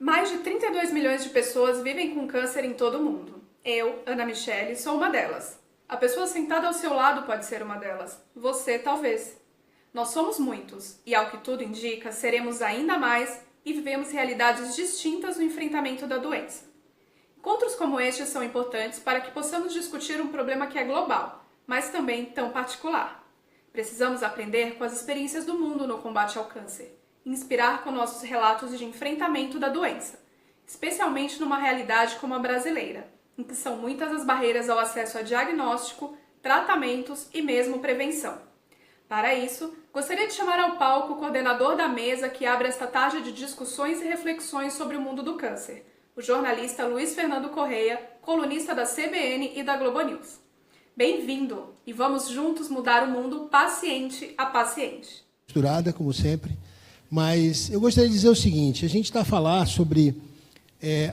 Mais de 32 milhões de pessoas vivem com câncer em todo o mundo. Eu, Ana Michele, sou uma delas. A pessoa sentada ao seu lado pode ser uma delas. Você, talvez. Nós somos muitos e, ao que tudo indica, seremos ainda mais e vivemos realidades distintas no enfrentamento da doença. Encontros como estes são importantes para que possamos discutir um problema que é global, mas também tão particular. Precisamos aprender com as experiências do mundo no combate ao câncer. Inspirar com nossos relatos de enfrentamento da doença, especialmente numa realidade como a brasileira, em que são muitas as barreiras ao acesso a diagnóstico, tratamentos e mesmo prevenção. Para isso, gostaria de chamar ao palco o coordenador da mesa que abre esta tarde de discussões e reflexões sobre o mundo do câncer, o jornalista Luiz Fernando Correia, colunista da CBN e da Globo News. Bem-vindo e vamos juntos mudar o mundo paciente a paciente. Misturada, como sempre. Mas eu gostaria de dizer o seguinte, a gente está a falar sobre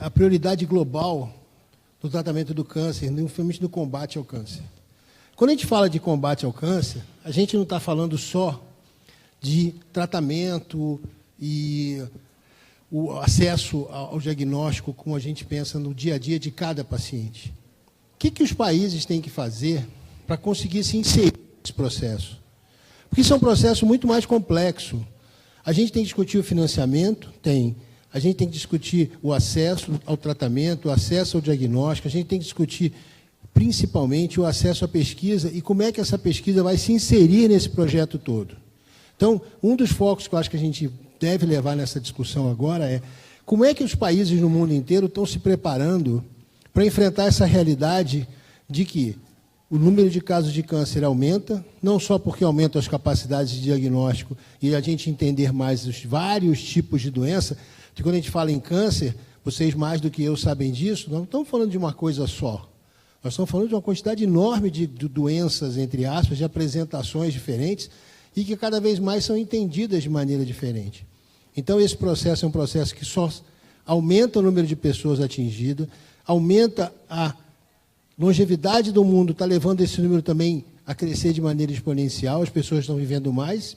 a prioridade global do tratamento do câncer, principalmente do combate ao câncer. Quando a gente fala de combate ao câncer, a gente não está falando só de tratamento e o acesso ao diagnóstico, como a gente pensa no dia a dia de cada paciente. O que os países têm que fazer para conseguir se inserir nesse processo? Porque isso é um processo muito mais complexo. A gente tem que discutir o financiamento? Tem. A gente tem que discutir o acesso ao tratamento, o acesso ao diagnóstico, a gente tem que discutir principalmente o acesso à pesquisa e como é que essa pesquisa vai se inserir nesse projeto todo. Então, um dos focos que eu acho que a gente deve levar nessa discussão agora é como é que os países no mundo inteiro estão se preparando para enfrentar essa realidade de que o número de casos de câncer aumenta, não só porque aumentam as capacidades de diagnóstico e a gente entender mais os vários tipos de doença, porque quando a gente fala em câncer, vocês mais do que eu sabem disso, não estamos falando de uma coisa só. Nós estamos falando de uma quantidade enorme de doenças, entre aspas, de apresentações diferentes e que cada vez mais são entendidas de maneira diferente. Então, esse processo é um processo que só aumenta o número de pessoas atingidas, aumenta a longevidade do mundo, está levando esse número também a crescer de maneira exponencial, as pessoas estão vivendo mais,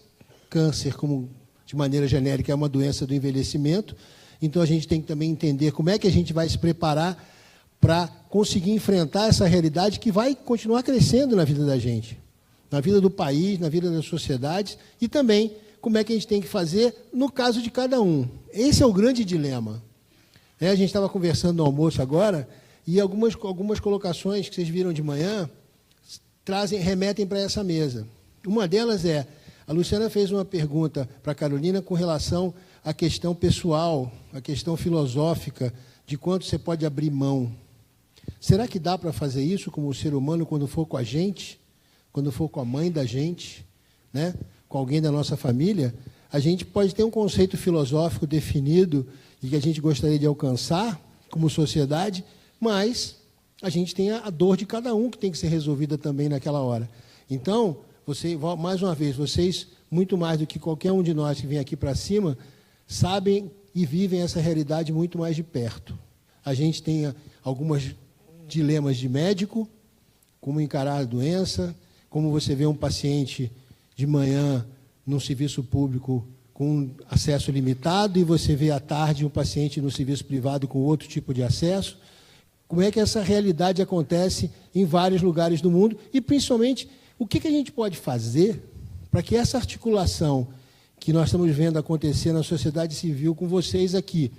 câncer, como de maneira genérica, é uma doença do envelhecimento, então a gente tem que também entender como é que a gente vai se preparar para conseguir enfrentar essa realidade que vai continuar crescendo na vida da gente, na vida do país, na vida das sociedades, e também como é que a gente tem que fazer no caso de cada um. Esse é o grande dilema. A gente estava conversando no almoço agora, e algumas colocações que vocês viram de manhã remetem para essa mesa. Uma delas é, a Luciana fez uma pergunta para a Carolina com relação à questão pessoal, à questão filosófica, de quanto você pode abrir mão. Será que dá para fazer isso como ser humano quando for com a gente, quando for com a mãe da gente, né? Com alguém da nossa família? A gente pode ter um conceito filosófico definido e que a gente gostaria de alcançar como sociedade, mas a gente tem a dor de cada um que tem que ser resolvida também naquela hora. Então, mais uma vez, vocês, muito mais do que qualquer um de nós que vem aqui para cima, sabem e vivem essa realidade muito mais de perto. A gente tem alguns dilemas de médico, como encarar a doença, como você vê um paciente de manhã num serviço público com acesso limitado e você vê à tarde um paciente no serviço privado com outro tipo de acesso. Como é que essa realidade acontece em vários lugares do mundo e, principalmente, o que a gente pode fazer para que essa articulação que nós estamos vendo acontecer na sociedade civil com vocês aqui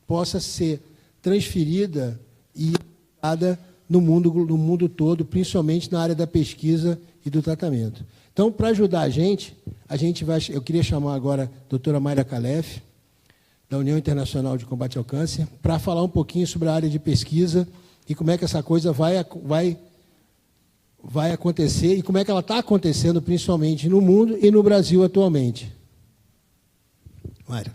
possa ser transferida e aplicada no mundo todo, principalmente na área da pesquisa e do tratamento. Então, para ajudar a gente eu queria chamar agora a doutora Mayra Khalef, da União Internacional de Combate ao Câncer, para falar um pouquinho sobre a área de pesquisa e como é que essa coisa vai acontecer e como é que ela está acontecendo, principalmente no mundo e no Brasil atualmente. Mayra.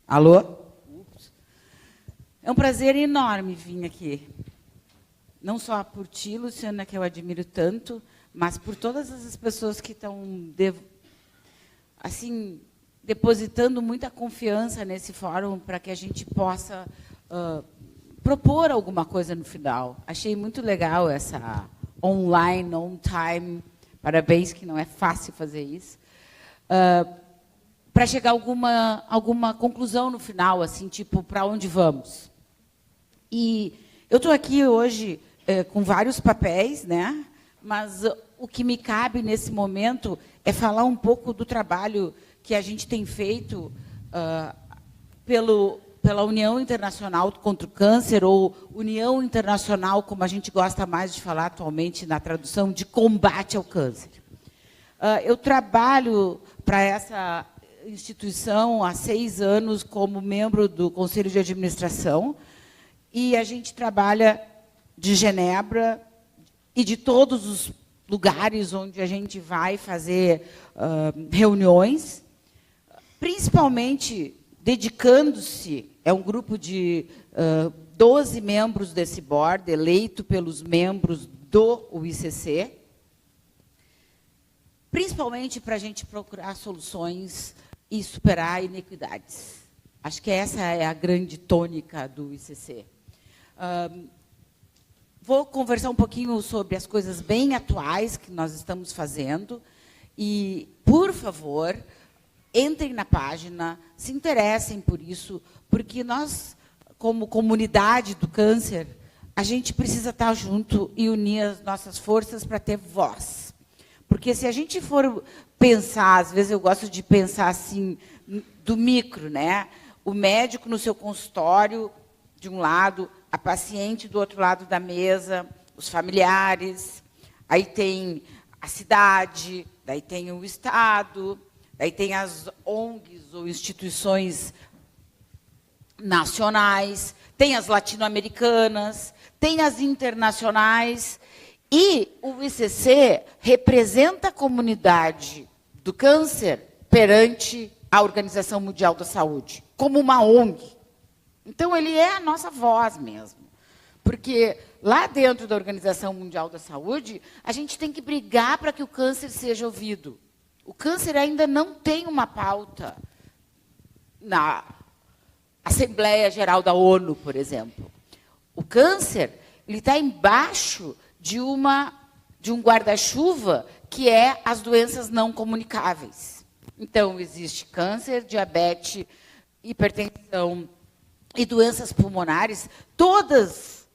Alô? Ups. É um prazer enorme vir aqui. Não só por ti, Luciana, que eu admiro tanto, mas por todas as pessoas que estão assim, depositando muita confiança nesse fórum para que a gente possa propor alguma coisa no final. Achei muito legal essa online, on time. Parabéns, que não é fácil fazer isso. Para chegar a alguma conclusão no final, assim, tipo, para onde vamos. E eu estou aqui hoje com vários papéis, né? Mas o que me cabe nesse momento é falar um pouco do trabalho que a gente tem feito pela União Internacional contra o Câncer, ou União Internacional, como a gente gosta mais de falar atualmente na tradução, de combate ao câncer. Eu trabalho para essa instituição há 6 anos como membro do Conselho de Administração, e a gente trabalha de Genebra e de todos os lugares onde a gente vai fazer reuniões, principalmente dedicando-se, é um grupo de 12 membros desse board, eleito pelos membros do UICC, principalmente para a gente procurar soluções e superar inequidades. Acho que essa é a grande tônica do ICC. Vou conversar um pouquinho sobre as coisas bem atuais que nós estamos fazendo. E, por favor, entrem na página, se interessem por isso, porque nós, como comunidade do câncer, a gente precisa estar junto e unir as nossas forças para ter voz. Porque se a gente for pensar, às vezes eu gosto de pensar assim, do micro, né? O médico no seu consultório, de um lado, a paciente do outro lado da mesa, os familiares, aí tem a cidade, daí tem o Estado, daí tem as ONGs ou instituições nacionais, tem as latino-americanas, tem as internacionais, e o ICC representa a comunidade do câncer perante a Organização Mundial da Saúde, como uma ONG. Então, ele é a nossa voz mesmo. Porque lá dentro da Organização Mundial da Saúde, a gente tem que brigar para que o câncer seja ouvido. O câncer ainda não tem uma pauta na Assembleia Geral da ONU, por exemplo. O câncer está embaixo de um guarda-chuva que é as doenças não comunicáveis. Então, existe câncer, diabetes, hipertensão e doenças pulmonares, todas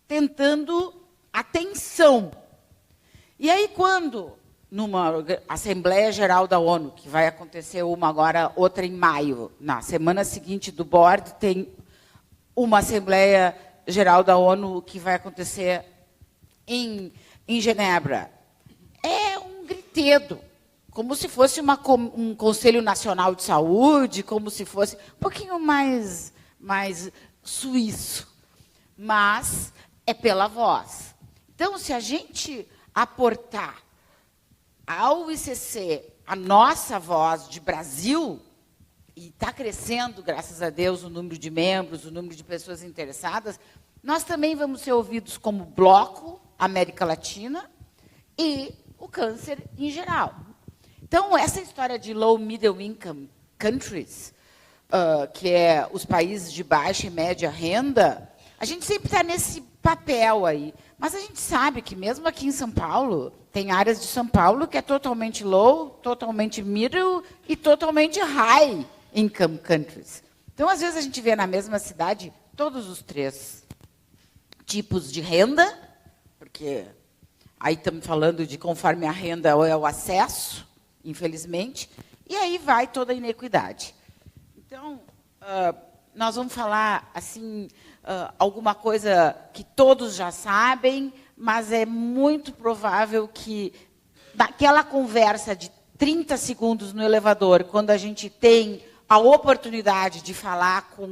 tentando atenção. E aí, quando, numa Assembleia Geral da ONU, que vai acontecer uma agora, outra em maio, na semana seguinte do board, tem uma Assembleia Geral da ONU que vai acontecer em Genebra. É um gritedo, como se fosse um Conselho Nacional de Saúde, como se fosse um pouquinho mais suíço, mas é pela voz. Então, se a gente aportar ao ICC a nossa voz de Brasil, e está crescendo, graças a Deus, o número de membros, o número de pessoas interessadas, nós também vamos ser ouvidos como bloco, América Latina, e o câncer em geral. Então, essa história de low middle income countries, que é os países de baixa e média renda, a gente sempre está nesse papel aí. Mas a gente sabe que, mesmo aqui em São Paulo, tem áreas de São Paulo que é totalmente low, totalmente middle e totalmente high income countries. Então, às vezes, a gente vê na mesma cidade todos os 3 tipos de renda, porque aí estamos falando de conforme a renda ou é o acesso, infelizmente, e aí vai toda a inequidade. Então, nós vamos falar assim alguma coisa que todos já sabem, mas é muito provável que naquela conversa de 30 segundos no elevador, quando a gente tem a oportunidade de falar com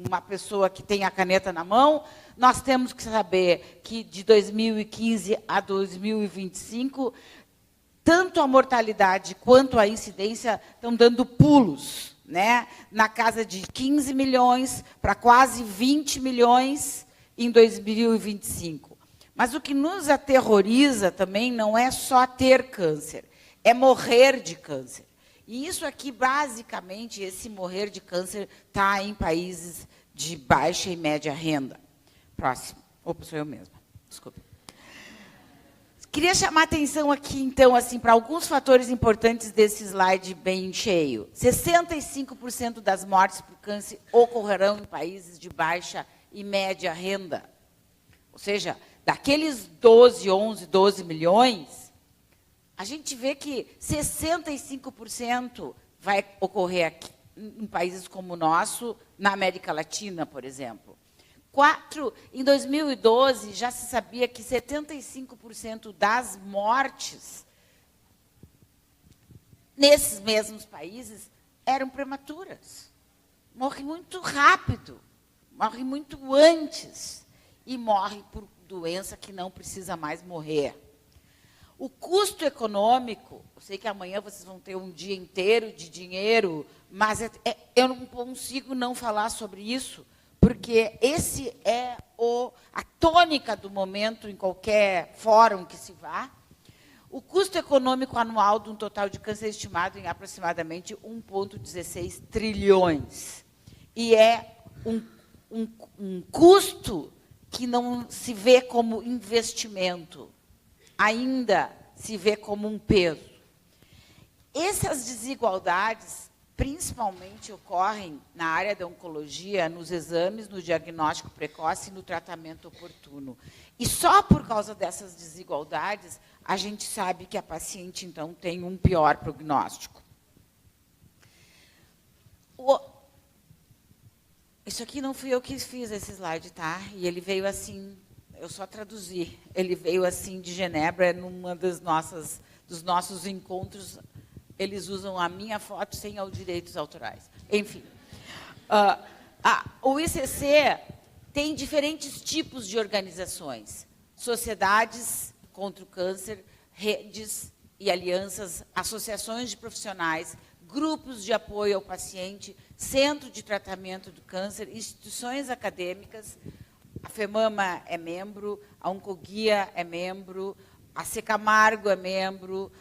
uma pessoa que tem a caneta na mão, nós temos que saber que de 2015 a 2025, tanto a mortalidade quanto a incidência estão dando pulos, né? Na casa de 15 milhões para quase 20 milhões em 2025. Mas o que nos aterroriza também não é só ter câncer, é morrer de câncer. E isso aqui, basicamente, esse morrer de câncer está em países de baixa e média renda. Próximo. Opa, sou eu mesma. Desculpe. Queria chamar a atenção aqui, então, assim, para alguns fatores importantes desse slide bem cheio. 65% das mortes por câncer ocorrerão em países de baixa e média renda. Ou seja, daqueles 12 milhões, a gente vê que 65% vai ocorrer aqui, em países como o nosso, na América Latina, por exemplo. Em 2012, já se sabia que 75% das mortes nesses mesmos países eram prematuras. Morre muito rápido, morre muito antes e morre por doença que não precisa mais morrer. O custo econômico, eu sei que amanhã vocês vão ter um dia inteiro de dinheiro, mas eu não consigo não falar sobre isso, porque esse é a tônica do momento em qualquer fórum que se vá. O custo econômico anual de um total de câncer é estimado em aproximadamente 1,16 trilhões. E é um custo que não se vê como investimento, ainda se vê como um peso. Essas desigualdades, principalmente, ocorrem na área da oncologia, nos exames, no diagnóstico precoce e no tratamento oportuno. E só por causa dessas desigualdades, a gente sabe que a paciente, então, tem um pior prognóstico. Isso aqui não fui eu que fiz esse slide, tá? E ele veio assim, eu só traduzi. Ele veio assim de Genebra, numa dos nossos encontros. Eles usam a minha foto sem direitos autorais. Enfim, o ICC tem diferentes tipos de organizações. Sociedades contra o câncer, redes e alianças, associações de profissionais, grupos de apoio ao paciente, centro de tratamento do câncer, instituições acadêmicas. A FEMAMA é membro, a Oncoguia é membro, a Secamargo é membro,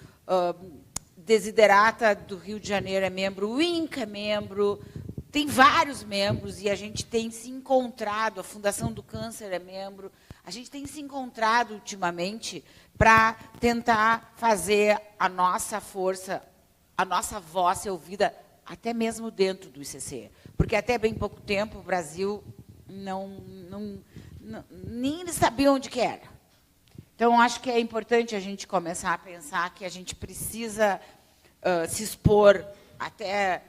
Desiderata do Rio de Janeiro é membro, o INCA é membro, tem vários membros e a gente tem se encontrado, a Fundação do Câncer é membro, a gente tem se encontrado ultimamente para tentar fazer a nossa força, a nossa voz ser ouvida até mesmo dentro do ICC. Porque até bem pouco tempo o Brasil nem sabia onde que era. Então, acho que é importante a gente começar a pensar que a gente precisa se expor até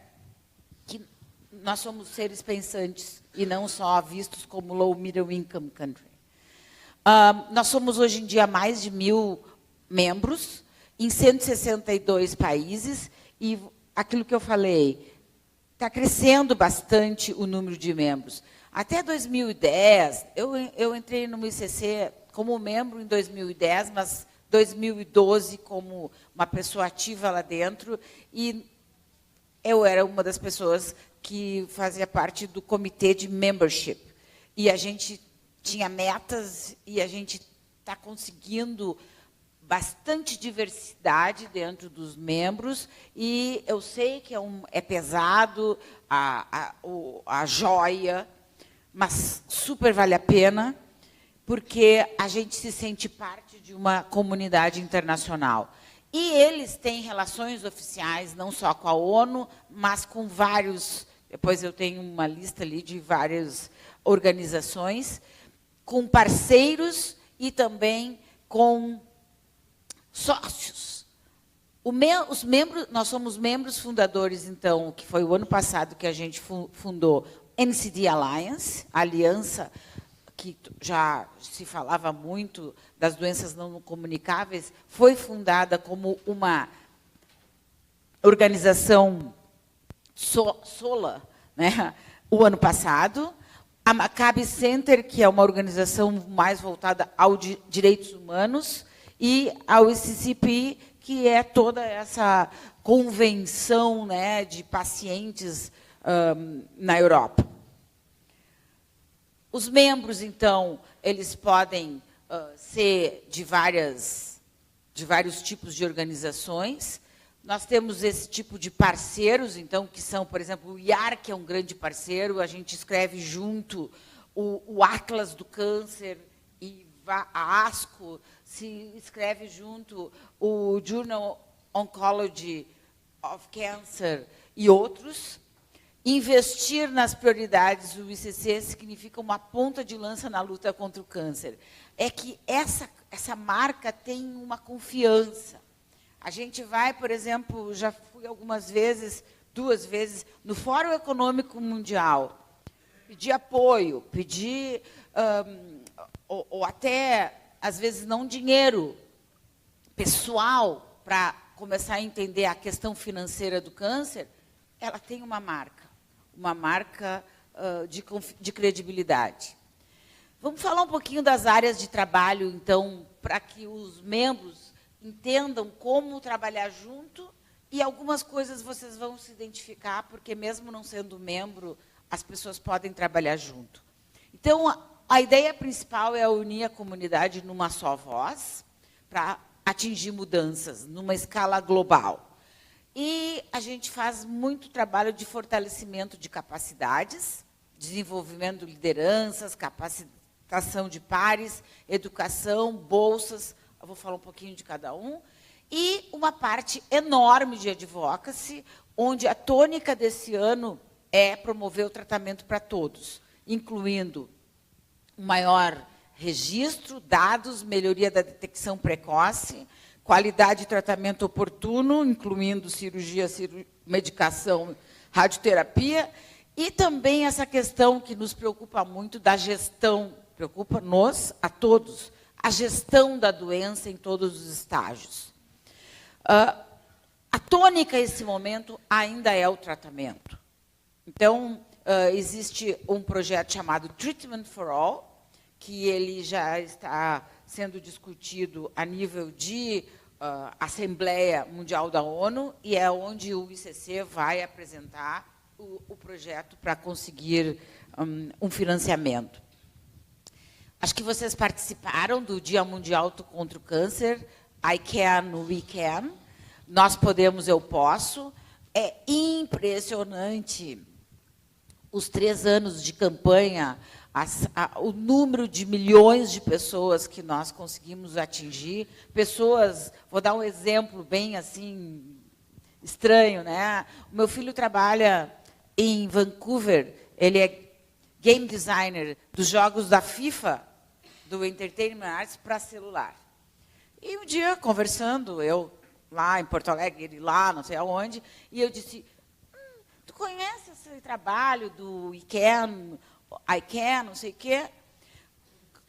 que nós somos seres pensantes e não só vistos como low middle income country. Nós somos, hoje em dia, mais de 1.000 membros em 162 países e aquilo que eu falei, está crescendo bastante o número de membros. Até 2010, eu entrei no ICC como membro em 2010, mas 2012 como uma pessoa ativa lá dentro, e eu era uma das pessoas que fazia parte do comitê de membership. E a gente tinha metas e a gente está conseguindo bastante diversidade dentro dos membros, e eu sei que é pesado a joia, mas super vale a pena, porque a gente se sente parte de uma comunidade internacional. E eles têm relações oficiais, não só com a ONU, mas com vários, depois eu tenho uma lista ali de várias organizações, com parceiros e também com sócios. Os membros, nós somos membros fundadores, então, que foi o ano passado que a gente fundou NCD Alliance, a aliança que já se falava muito das doenças não comunicáveis, foi fundada como uma organização SOLA, né, o ano passado. A Maccabi Center, que é uma organização mais voltada aos direitos humanos, e ao ICCP, que é toda essa convenção, né, de pacientes na Europa. Os membros, então, eles podem ser de vários tipos de organizações. Nós temos esse tipo de parceiros, então, que são, por exemplo, o IAR, que é um grande parceiro, a gente escreve junto o Atlas do Câncer, e a ASCO se escreve junto o Journal Oncology of Cancer e outros. Investir nas prioridades do ICC significa uma ponta de lança na luta contra o câncer. É que essa marca tem uma confiança. A gente vai, por exemplo, já fui algumas vezes, 2 vezes, no Fórum Econômico Mundial, pedir apoio, pedir, ou até, às vezes, não dinheiro pessoal para começar a entender a questão financeira do câncer, ela tem uma marca de credibilidade. Vamos falar um pouquinho das áreas de trabalho, então, para que os membros entendam como trabalhar junto, e algumas coisas vocês vão se identificar, porque mesmo não sendo membro, as pessoas podem trabalhar junto. Então, a ideia principal é unir a comunidade numa só voz, para atingir mudanças numa escala global. E a gente faz muito trabalho de fortalecimento de capacidades, desenvolvimento de lideranças, capacitação de pares, educação, bolsas. Eu vou falar um pouquinho de cada um. E uma parte enorme de advocacy, onde a tônica desse ano é promover o tratamento para todos, incluindo um maior registro, dados, melhoria da detecção precoce, qualidade de tratamento oportuno, incluindo cirurgia, medicação, radioterapia, e também essa questão que nos preocupa muito da gestão, preocupa-nos a todos, a gestão da doença em todos os estágios. A tônica, nesse momento, ainda é o tratamento. Então, existe um projeto chamado Treatment for All, que ele já está sendo discutido a nível de Assembleia Mundial da ONU, e é onde o ICC vai apresentar o projeto para conseguir um financiamento. Acho que vocês participaram do Dia Mundial contra o Câncer, I Can, We Can, Nós Podemos, Eu Posso. É impressionante os 3 anos de campanha, o número de milhões de pessoas que nós conseguimos atingir. Pessoas, vou dar um exemplo bem assim, estranho, né? O meu filho trabalha em Vancouver, ele é game designer dos jogos da FIFA, do Entertainment Arts, para celular. E um dia, conversando, eu lá em Porto Alegre, ele lá, não sei aonde, e eu disse, tu conhece esse trabalho do I Can, não sei o quê?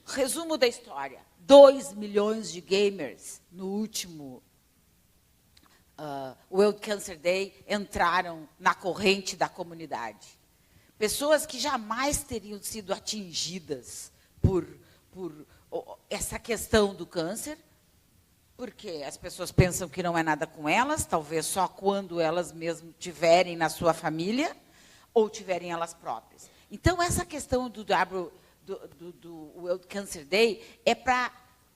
Resumo da história. 2 milhões de gamers no último World Cancer Day entraram na corrente da comunidade. Pessoas que jamais teriam sido atingidas por essa questão do câncer, porque as pessoas pensam que não é nada com elas, talvez só quando elas mesmas tiverem na sua família, ou tiverem elas próprias. Então, essa questão do World Cancer Day é para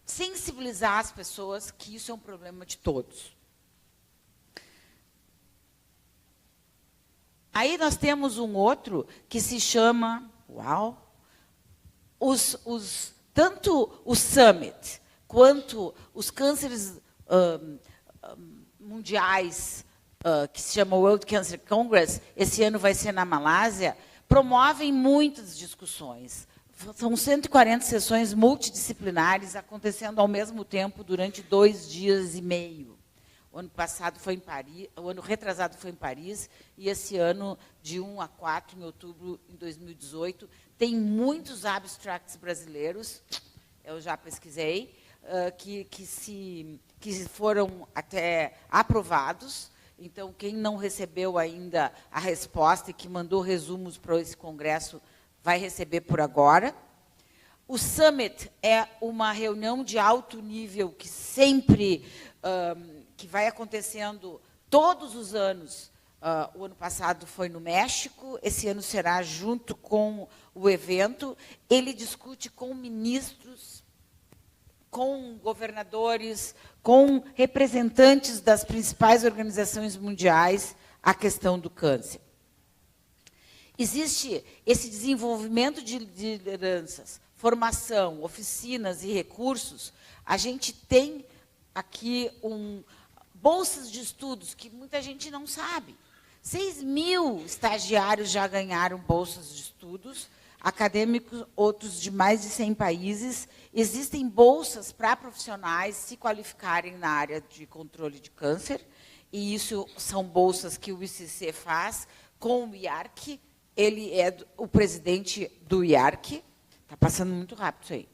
sensibilizar as pessoas que isso é um problema de todos. Aí nós temos um outro que se chama, tanto o Summit quanto os cânceres mundiais, que se chama World Cancer Congress, esse ano vai ser na Malásia, promovem muitas discussões. São 140 sessões multidisciplinares acontecendo ao mesmo tempo durante 2 dias e meio. O ano passado foi em Paris, o ano retrasado foi em Paris, e esse ano, de 1 a 4, em outubro de 2018, tem muitos abstracts brasileiros, eu já pesquisei, que foram até aprovados. Então, quem não recebeu ainda a resposta e que mandou resumos para esse congresso vai receber por agora. O Summit é uma reunião de alto nível que sempre que vai acontecendo todos os anos. O ano passado foi no México, esse ano será junto com o evento. Ele discute com ministros com governadores, com representantes das principais organizações mundiais, a questão do câncer. Existe esse desenvolvimento de lideranças, formação, oficinas e recursos. A gente tem aqui bolsas de estudos que muita gente não sabe. 6.000 estagiários já ganharam bolsas de estudos, acadêmicos, outros de mais de 100 países. Existem bolsas para profissionais se qualificarem na área de controle de câncer, e isso são bolsas que o ICC faz com o IARC. Ele é o presidente do IARC. Está passando muito rápido isso aí.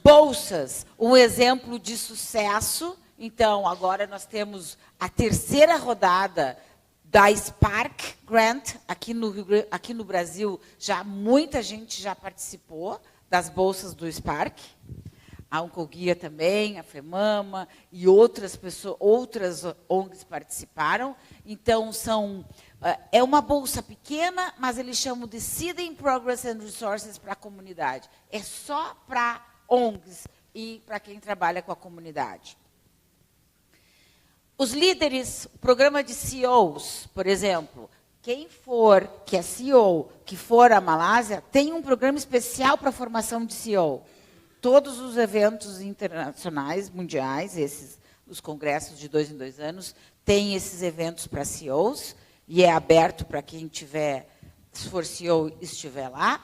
Bolsas, um exemplo de sucesso. Então, agora nós temos a terceira rodada da Spark Grant. Aqui no Brasil, muita gente já participou das bolsas do Spark. A Oncoguia também, a FEMAMA e outras ONGs participaram. Então, é uma bolsa pequena, mas eles chamam de Seeding Progress and Resources para a comunidade. É só para ONGs e para quem trabalha com a comunidade. Os líderes, o programa de CEOs, por exemplo, que é CEO, que for à Malásia, tem um programa especial para a formação de CEO. Todos os eventos internacionais, mundiais, os congressos de 2 em 2 anos, têm esses eventos para CEOs, e é aberto para quem tiver, se for CEO, estiver lá.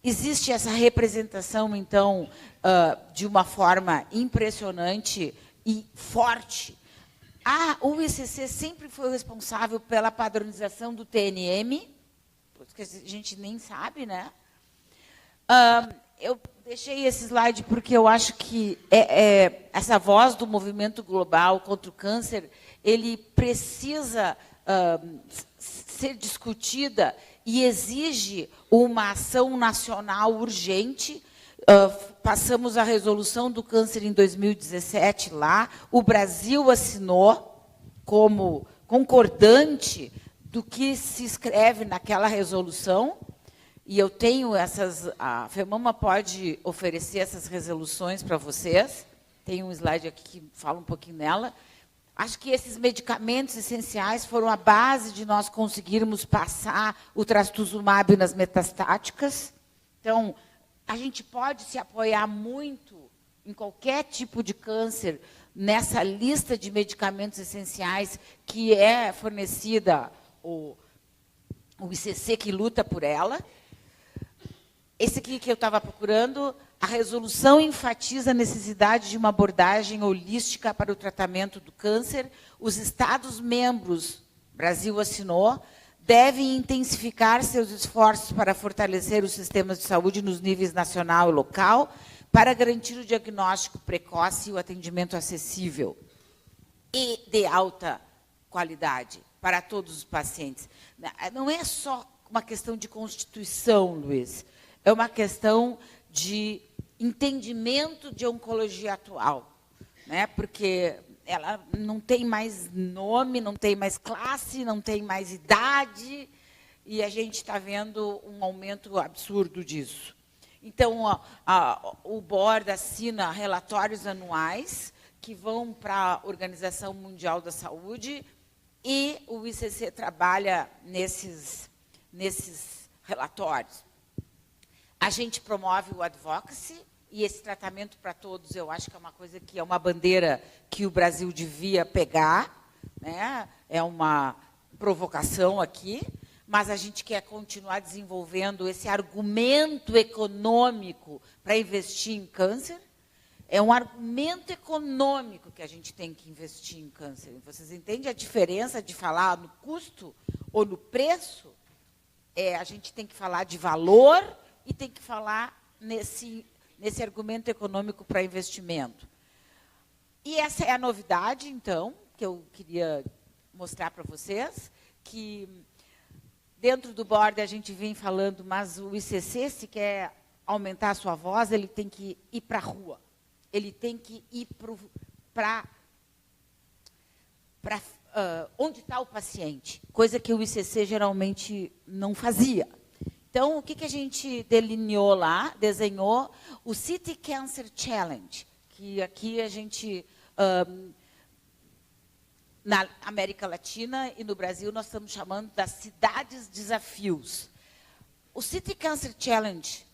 Existe essa representação, então, de uma forma impressionante e forte. O ICC sempre foi responsável pela padronização do TNM, que a gente nem sabe, né? Eu deixei esse slide porque eu acho que essa voz do movimento global contra o câncer, ele precisa ser discutida e exige uma ação nacional urgente. Passamos a resolução do câncer em 2017 lá, o Brasil assinou como concordante do que se escreve naquela resolução, e eu tenho a FEMAMA pode oferecer essas resoluções para vocês, tem um slide aqui que fala um pouquinho nela. Acho que esses medicamentos essenciais foram a base de nós conseguirmos passar o trastuzumab nas metastáticas. Então, a gente pode se apoiar muito em qualquer tipo de câncer nessa lista de medicamentos essenciais que é fornecida, o ICC que luta por ela. Esse aqui que eu estava procurando, a resolução enfatiza a necessidade de uma abordagem holística para o tratamento do câncer. Os Estados-membros, Brasil assinou, devem intensificar seus esforços para fortalecer os sistemas de saúde nos níveis nacional e local, para garantir o diagnóstico precoce e o atendimento acessível e de alta qualidade para todos os pacientes. Não é só uma questão de Constituição, Luiz, é uma questão de entendimento de oncologia atual, né? Porque ela não tem mais nome, não tem mais classe, não tem mais idade, e a gente está vendo um aumento absurdo disso. Então, o board assina relatórios anuais que vão para a Organização Mundial da Saúde, e o ICC trabalha nesses relatórios. A gente promove o advocacy, e esse tratamento para todos, eu acho que é uma coisa que é uma bandeira que o Brasil devia pegar, né? É uma provocação aqui, mas a gente quer continuar desenvolvendo esse argumento econômico para investir em câncer. É um argumento econômico que a gente tem que investir em câncer. Vocês entendem a diferença de falar no custo ou no preço? A gente tem que falar de valor e tem que falar nesse argumento econômico para investimento. E essa é a novidade, então, que eu queria mostrar para vocês, que dentro do board a gente vem falando, mas o ICC, se quer aumentar a sua voz, ele tem que ir para a rua. Ele tem que ir para onde está o paciente, coisa que o ICC geralmente não fazia. Então, o que a gente delineou lá, desenhou o City Cancer Challenge, que aqui a gente, na América Latina e no Brasil, nós estamos chamando das cidades desafios. O City Cancer Challenge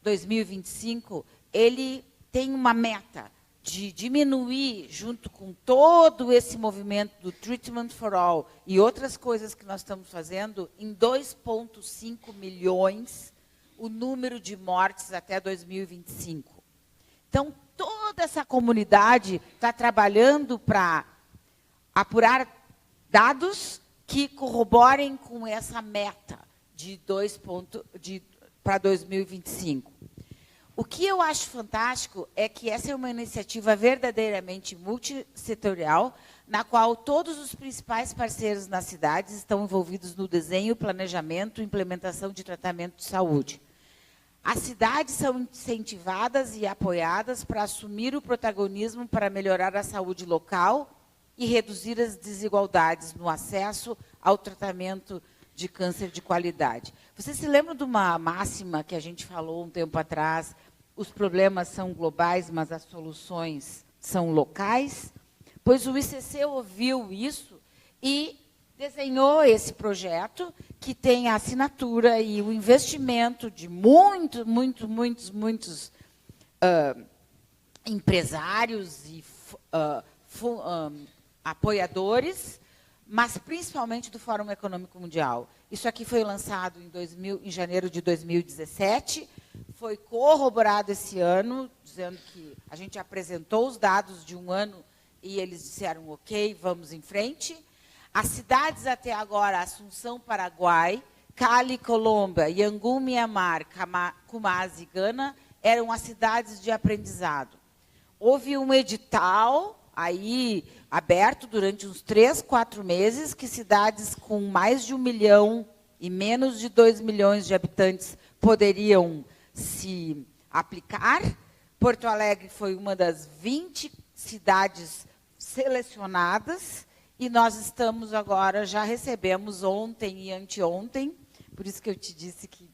2025, ele tem uma meta de diminuir, junto com todo esse movimento do Treatment for All e outras coisas que nós estamos fazendo, em 2,5 milhões o número de mortes até 2025. Então, toda essa comunidade está trabalhando para apurar dados que corroborem com essa meta de para 2025. O que eu acho fantástico é que essa é uma iniciativa verdadeiramente multissetorial, na qual todos os principais parceiros nas cidades estão envolvidos no desenho, planejamento e implementação de tratamento de saúde. As cidades são incentivadas e apoiadas para assumir o protagonismo para melhorar a saúde local e reduzir as desigualdades no acesso ao tratamento de câncer de qualidade. Você se lembra de uma máxima que a gente falou um tempo atrás? Os problemas são globais, mas as soluções são locais? Pois o ICC ouviu isso e desenhou esse projeto, que tem a assinatura e o investimento de muitos empresários e apoiadores, mas principalmente do Fórum Econômico Mundial. Isso aqui foi lançado em janeiro de 2017, foi corroborado esse ano, dizendo que a gente apresentou os dados de um ano e eles disseram, ok, vamos em frente. As cidades até agora, Assunção, Paraguai, Cali, Colômbia, Yangon, Mianmar, Kumasi, Gana, eram as cidades de aprendizado. Houve um edital aí aberto durante uns 3, 4 meses, que cidades com mais de 1 milhão e menos de 2 milhões de habitantes poderiam se aplicar. Porto Alegre foi uma das 20 cidades selecionadas, e nós estamos agora, já recebemos ontem e anteontem, por isso que eu te disse que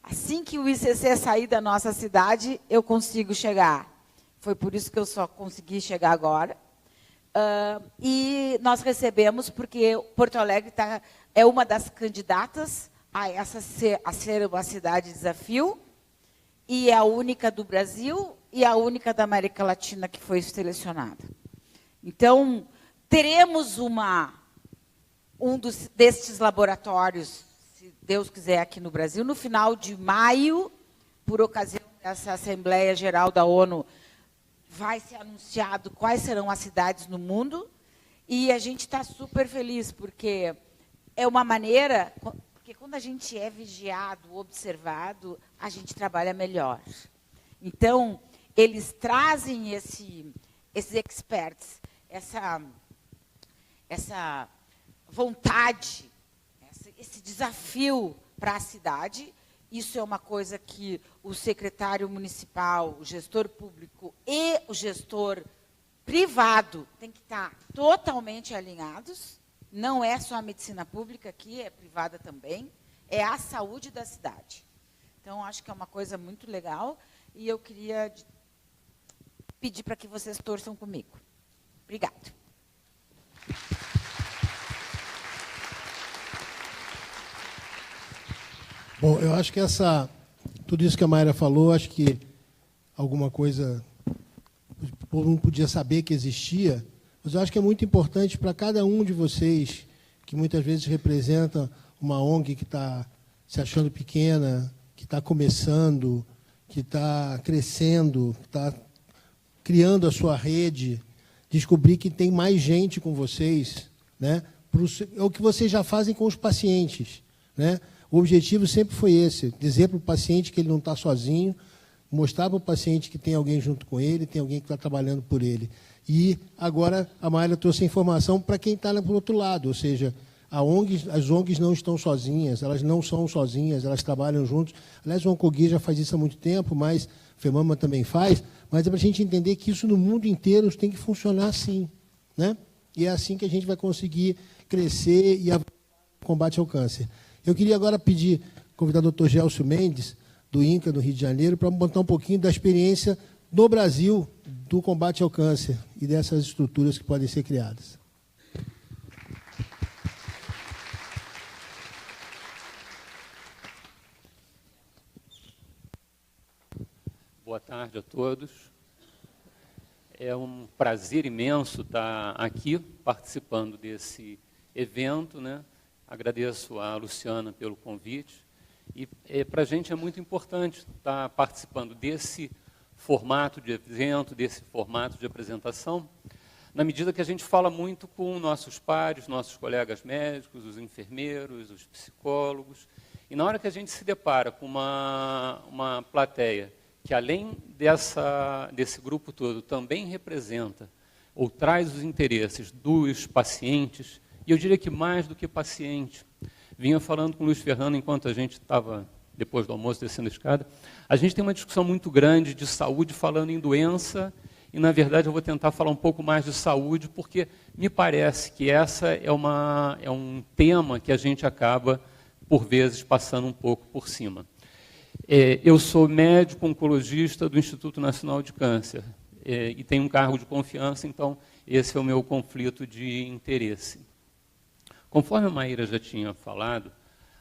assim que o ICC sair da nossa cidade, eu consigo chegar. Foi por isso que eu só consegui chegar agora. E nós recebemos, porque Porto Alegre é uma das candidatas a ser uma cidade desafio, e é a única do Brasil e a única da América Latina que foi selecionada. Então, teremos destes laboratórios, se Deus quiser, aqui no Brasil, no final de maio, por ocasião dessa Assembleia Geral da ONU, vai ser anunciado quais serão as cidades no mundo, e a gente está super feliz, porque é uma maneira, porque quando a gente é vigiado, observado, a gente trabalha melhor. Então, eles trazem esses experts, essa vontade, esse desafio para a cidade. Isso é uma coisa que o secretário municipal, o gestor público e o gestor privado têm que estar totalmente alinhados. Não é só a medicina pública aqui, é privada também. É a saúde da cidade. Então, acho que é uma coisa muito legal. E eu queria pedir para que vocês torçam comigo. Obrigada. Bom, eu acho que tudo isso que a Mayra falou, acho que alguma coisa o povo não podia saber que existia, mas eu acho que é muito importante para cada um de vocês, que muitas vezes representa uma ONG que está se achando pequena, que está começando, que está crescendo, que está criando a sua rede, descobrir que tem mais gente com vocês, né? É o que vocês já fazem com os pacientes, né? O objetivo sempre foi esse, dizer para o paciente que ele não está sozinho, mostrar para o paciente que tem alguém junto com ele, tem alguém que está trabalhando por ele. E agora a Mayra trouxe a informação para quem está para o outro lado, ou seja, as ONGs não estão sozinhas, elas não são sozinhas, elas trabalham juntos. Aliás, o Oncogui já faz isso há muito tempo, mas o FEMAMA também faz, mas é para a gente entender que isso no mundo inteiro tem que funcionar assim, né? E é assim que a gente vai conseguir crescer e avançar no combate ao câncer. Eu queria agora pedir convidar o Dr. Gelson Mendes, do INCA, do Rio de Janeiro, para contar um pouquinho da experiência no Brasil do combate ao câncer e dessas estruturas que podem ser criadas. Boa tarde a todos. É um prazer imenso estar aqui participando desse evento, né? Agradeço a Luciana pelo convite. E para a gente é muito importante estar participando desse formato de evento, desse formato de apresentação, na medida que a gente fala muito com nossos pares, nossos colegas médicos, os enfermeiros, os psicólogos, e na hora que a gente se depara com uma plateia que, além desse grupo todo, também representa ou traz os interesses dos pacientes, e eu diria que mais do que paciente. Vinha falando com o Luiz Fernando enquanto a gente estava, depois do almoço, descendo a escada. A gente tem uma discussão muito grande de saúde falando em doença, e, na verdade, eu vou tentar falar um pouco mais de saúde, porque me parece que essa é um tema que a gente acaba, por vezes, passando um pouco por cima. Eu sou médico oncologista do Instituto Nacional de Câncer e tenho um cargo de confiança, então esse é o meu conflito de interesse. Conforme a Maíra já tinha falado,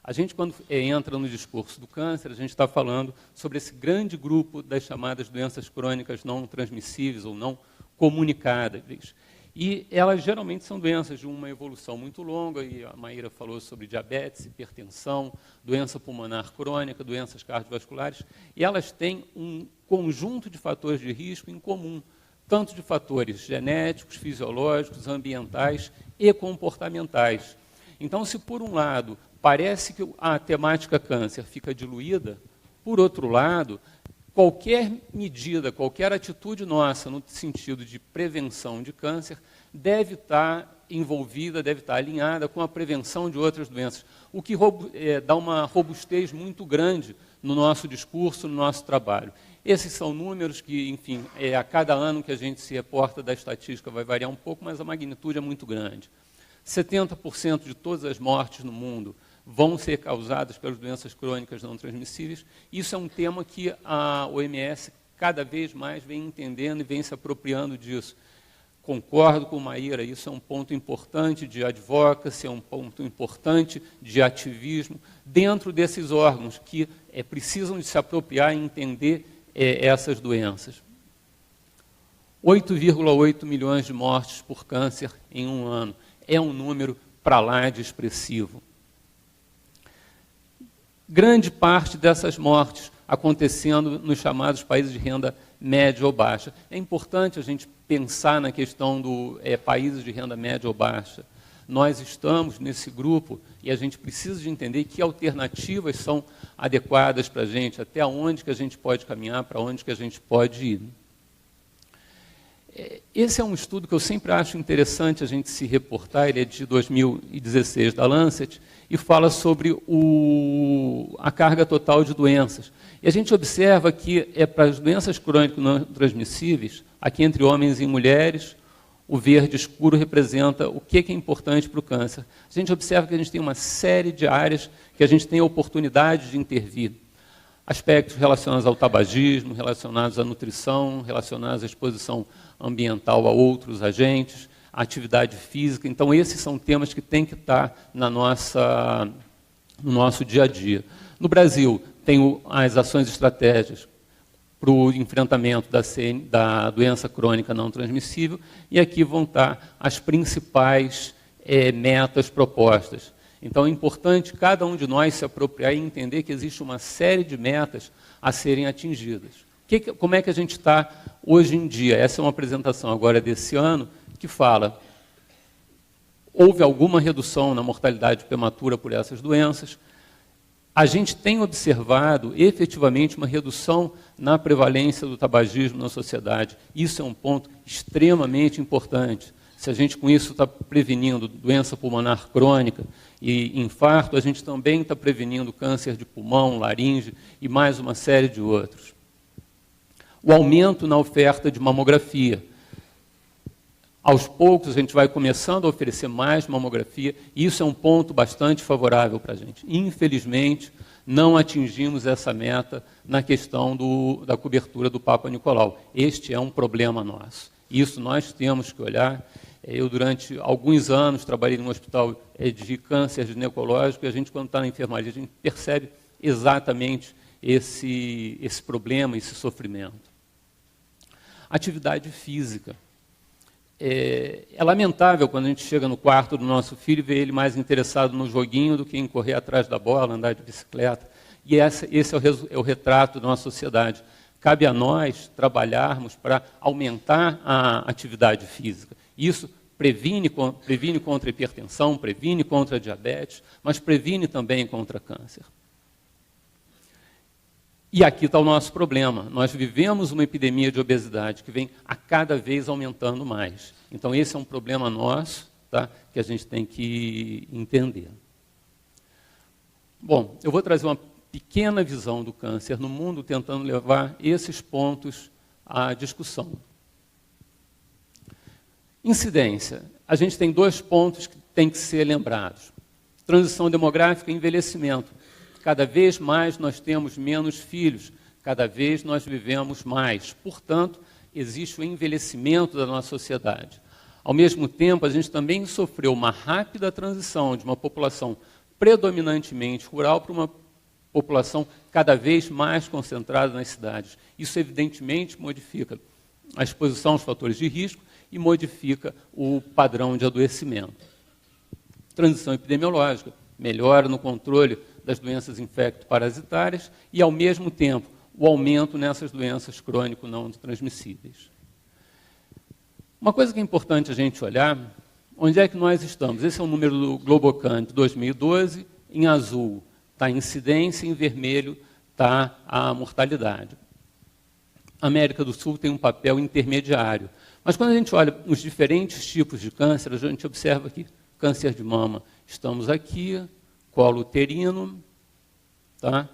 a gente, quando entra no discurso do câncer, a gente está falando sobre esse grande grupo das chamadas doenças crônicas não transmissíveis ou não comunicáveis. E elas geralmente são doenças de uma evolução muito longa, e a Maíra falou sobre diabetes, hipertensão, doença pulmonar crônica, doenças cardiovasculares, e elas têm um conjunto de fatores de risco em comum, tanto de fatores genéticos, fisiológicos, ambientais e comportamentais. Então, se por um lado parece que a temática câncer fica diluída, por outro lado, qualquer medida, qualquer atitude nossa no sentido de prevenção de câncer deve estar envolvida, deve estar alinhada com a prevenção de outras doenças, o que dá uma robustez muito grande no nosso discurso, no nosso trabalho. Esses são números que, enfim, a cada ano que a gente se reporta da estatística vai variar um pouco, mas a magnitude é muito grande. 70% de todas as mortes no mundo vão ser causadas pelas doenças crônicas não transmissíveis. Isso é um tema que a OMS cada vez mais vem entendendo e vem se apropriando disso. Concordo com Maíra, isso é um ponto importante de advocacy, é um ponto importante de ativismo dentro desses órgãos que precisam de se apropriar e entender essas doenças. 8,8 milhões de mortes por câncer em um ano. É um número para lá de expressivo. Grande parte dessas mortes acontecendo nos chamados países de renda média ou baixa. É importante a gente pensar na questão do países de renda média ou baixa. Nós estamos nesse grupo e a gente precisa de entender que alternativas são adequadas para a gente, até onde que a gente pode caminhar, para onde que a gente pode ir. Esse é um estudo que eu sempre acho interessante a gente se reportar, ele é de 2016 da Lancet, e fala sobre a carga total de doenças. E a gente observa que para as doenças crônicas não transmissíveis, aqui entre homens e mulheres, o verde escuro representa o que é importante para o câncer. A gente observa que a gente tem uma série de áreas que a gente tem a oportunidade de intervir. Aspectos relacionados ao tabagismo, relacionados à nutrição, relacionados à exposição ambiental a outros agentes, a atividade física. Então, esses são temas que têm que estar no nosso dia a dia. No Brasil, tem as ações estratégicas para o enfrentamento da doença crônica não transmissível, e aqui vão estar as principais metas propostas. Então, é importante cada um de nós se apropriar e entender que existe uma série de metas a serem atingidas. Como é que a gente está hoje em dia? Essa é uma apresentação agora desse ano que fala: houve alguma redução na mortalidade prematura por essas doenças. A gente tem observado, efetivamente, uma redução na prevalência do tabagismo na sociedade. Isso é um ponto extremamente importante. Se a gente, com isso, está prevenindo doença pulmonar crônica e infarto, a gente também está prevenindo câncer de pulmão, laringe e mais uma série de outros. O aumento na oferta de mamografia. Aos poucos, a gente vai começando a oferecer mais mamografia, e isso é um ponto bastante favorável para a gente. Infelizmente, não atingimos essa meta na questão da cobertura do Papa Nicolau. Este é um problema nosso. Isso nós temos que olhar. Eu, durante alguns anos, trabalhei num hospital de câncer ginecológico, e a gente, quando está na enfermaria, a gente percebe exatamente esse problema, esse sofrimento. Atividade física. É lamentável quando a gente chega no quarto do nosso filho e vê ele mais interessado no joguinho do que em correr atrás da bola, andar de bicicleta. E esse é o retrato da nossa sociedade. Cabe a nós trabalharmos para aumentar a atividade física. Isso previne contra a hipertensão, previne contra a diabetes, mas previne também contra câncer. E aqui está o nosso problema. Nós vivemos uma epidemia de obesidade que vem a cada vez aumentando mais. Então, esse é um problema nosso, tá, que a gente tem que entender. Bom, eu vou trazer uma pequena visão do câncer no mundo, tentando levar esses pontos à discussão. Incidência. A gente tem 2 pontos que têm que ser lembrados. Transição demográfica e envelhecimento. Cada vez mais nós temos menos filhos, cada vez nós vivemos mais. Portanto, existe o envelhecimento da nossa sociedade. Ao mesmo tempo, a gente também sofreu uma rápida transição de uma população predominantemente rural para uma população cada vez mais concentrada nas cidades. Isso, evidentemente, modifica a exposição aos fatores de risco e modifica o padrão de adoecimento. Transição epidemiológica, melhora no controle das doenças infecto-parasitárias e, ao mesmo tempo, o aumento nessas doenças crônico não transmissíveis. Uma coisa que é importante a gente olhar, onde é que nós estamos? Esse é o número do Globocan de 2012, em azul está a incidência, em vermelho está a mortalidade. A América do Sul tem um papel intermediário, mas quando a gente olha os diferentes tipos de câncer, a gente observa que câncer de mama, estamos aqui, colo uterino, tá?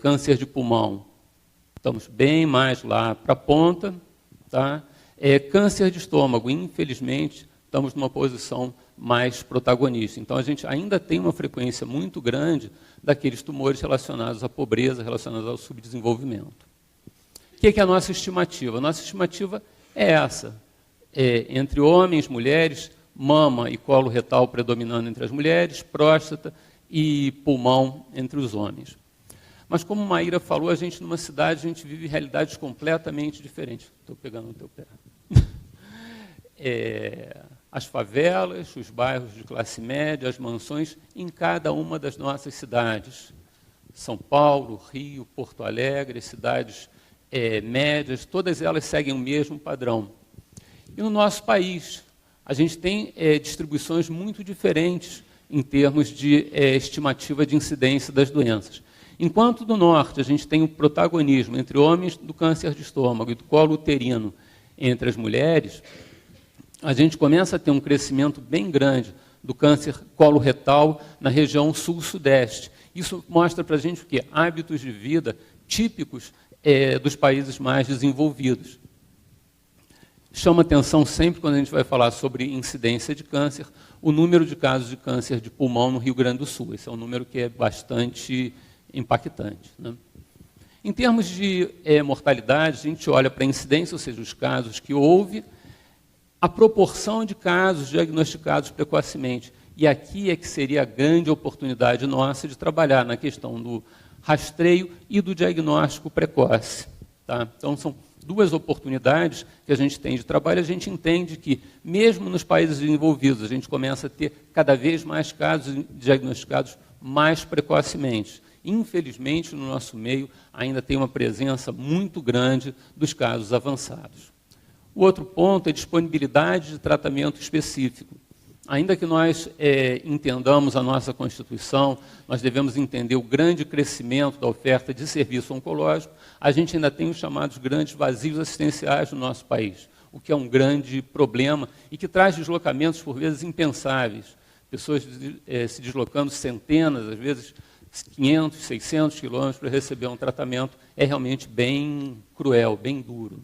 Câncer de pulmão, estamos bem mais lá para a ponta. Tá? Câncer de estômago, infelizmente, estamos numa posição mais protagonista. Então, a gente ainda tem uma frequência muito grande daqueles tumores relacionados à pobreza, relacionados ao subdesenvolvimento. O que é a nossa estimativa? A nossa estimativa é essa. Entre homens, mulheres, mama e colo retal predominando entre as mulheres, próstata e pulmão entre os homens. Mas como Maíra falou, a gente numa cidade, a gente vive realidades completamente diferentes. Estou pegando no teu pé. As favelas, os bairros de classe média, as mansões, em cada uma das nossas cidades. São Paulo, Rio, Porto Alegre, cidades médias, todas elas seguem o mesmo padrão. E no nosso país, a gente tem distribuições muito diferentes em termos de estimativa de incidência das doenças. Enquanto do norte a gente tem o protagonismo entre homens do câncer de estômago e do colo uterino entre as mulheres, a gente começa a ter um crescimento bem grande do câncer coloretal na região sul-sudeste. Isso mostra para a gente o quê? Hábitos de vida típicos dos países mais desenvolvidos. Chama atenção sempre, quando a gente vai falar sobre incidência de câncer, o número de casos de câncer de pulmão no Rio Grande do Sul. Esse é um número que é bastante impactante, né? Em termos de mortalidade, a gente olha para a incidência, ou seja, os casos que houve, a proporção de casos diagnosticados precocemente. E aqui é que seria a grande oportunidade nossa de trabalhar na questão do rastreio e do diagnóstico precoce. Tá? Então, são 2 oportunidades que a gente tem de trabalho. A gente entende que, mesmo nos países desenvolvidos, a gente começa a ter cada vez mais casos diagnosticados mais precocemente. Infelizmente, no nosso meio, ainda tem uma presença muito grande dos casos avançados. O outro ponto é a disponibilidade de tratamento específico. Ainda que nós entendamos a nossa Constituição, nós devemos entender o grande crescimento da oferta de serviço oncológico, a gente ainda tem os chamados grandes vazios assistenciais no nosso país, o que é um grande problema e que traz deslocamentos, por vezes, impensáveis. Pessoas se deslocando centenas, às vezes 500, 600 quilômetros para receber um tratamento, é realmente bem cruel, bem duro.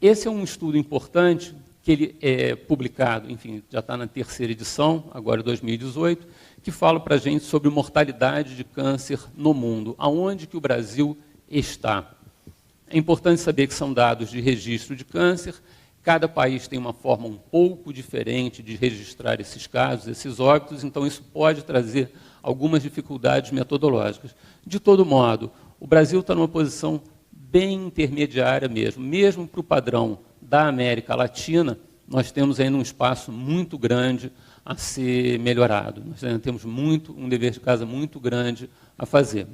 Esse é um estudo importante, que ele é publicado, enfim, já está na 3ª edição, agora 2018, que fala para a gente sobre mortalidade de câncer no mundo, aonde que o Brasil está. É importante saber que são dados de registro de câncer, cada país tem uma forma um pouco diferente de registrar esses casos, esses óbitos, então isso pode trazer algumas dificuldades metodológicas. De todo modo, o Brasil está numa posição bem intermediária mesmo para o padrão da América Latina, nós temos ainda um espaço muito grande a ser melhorado. Nós ainda temos um dever de casa muito grande a fazer.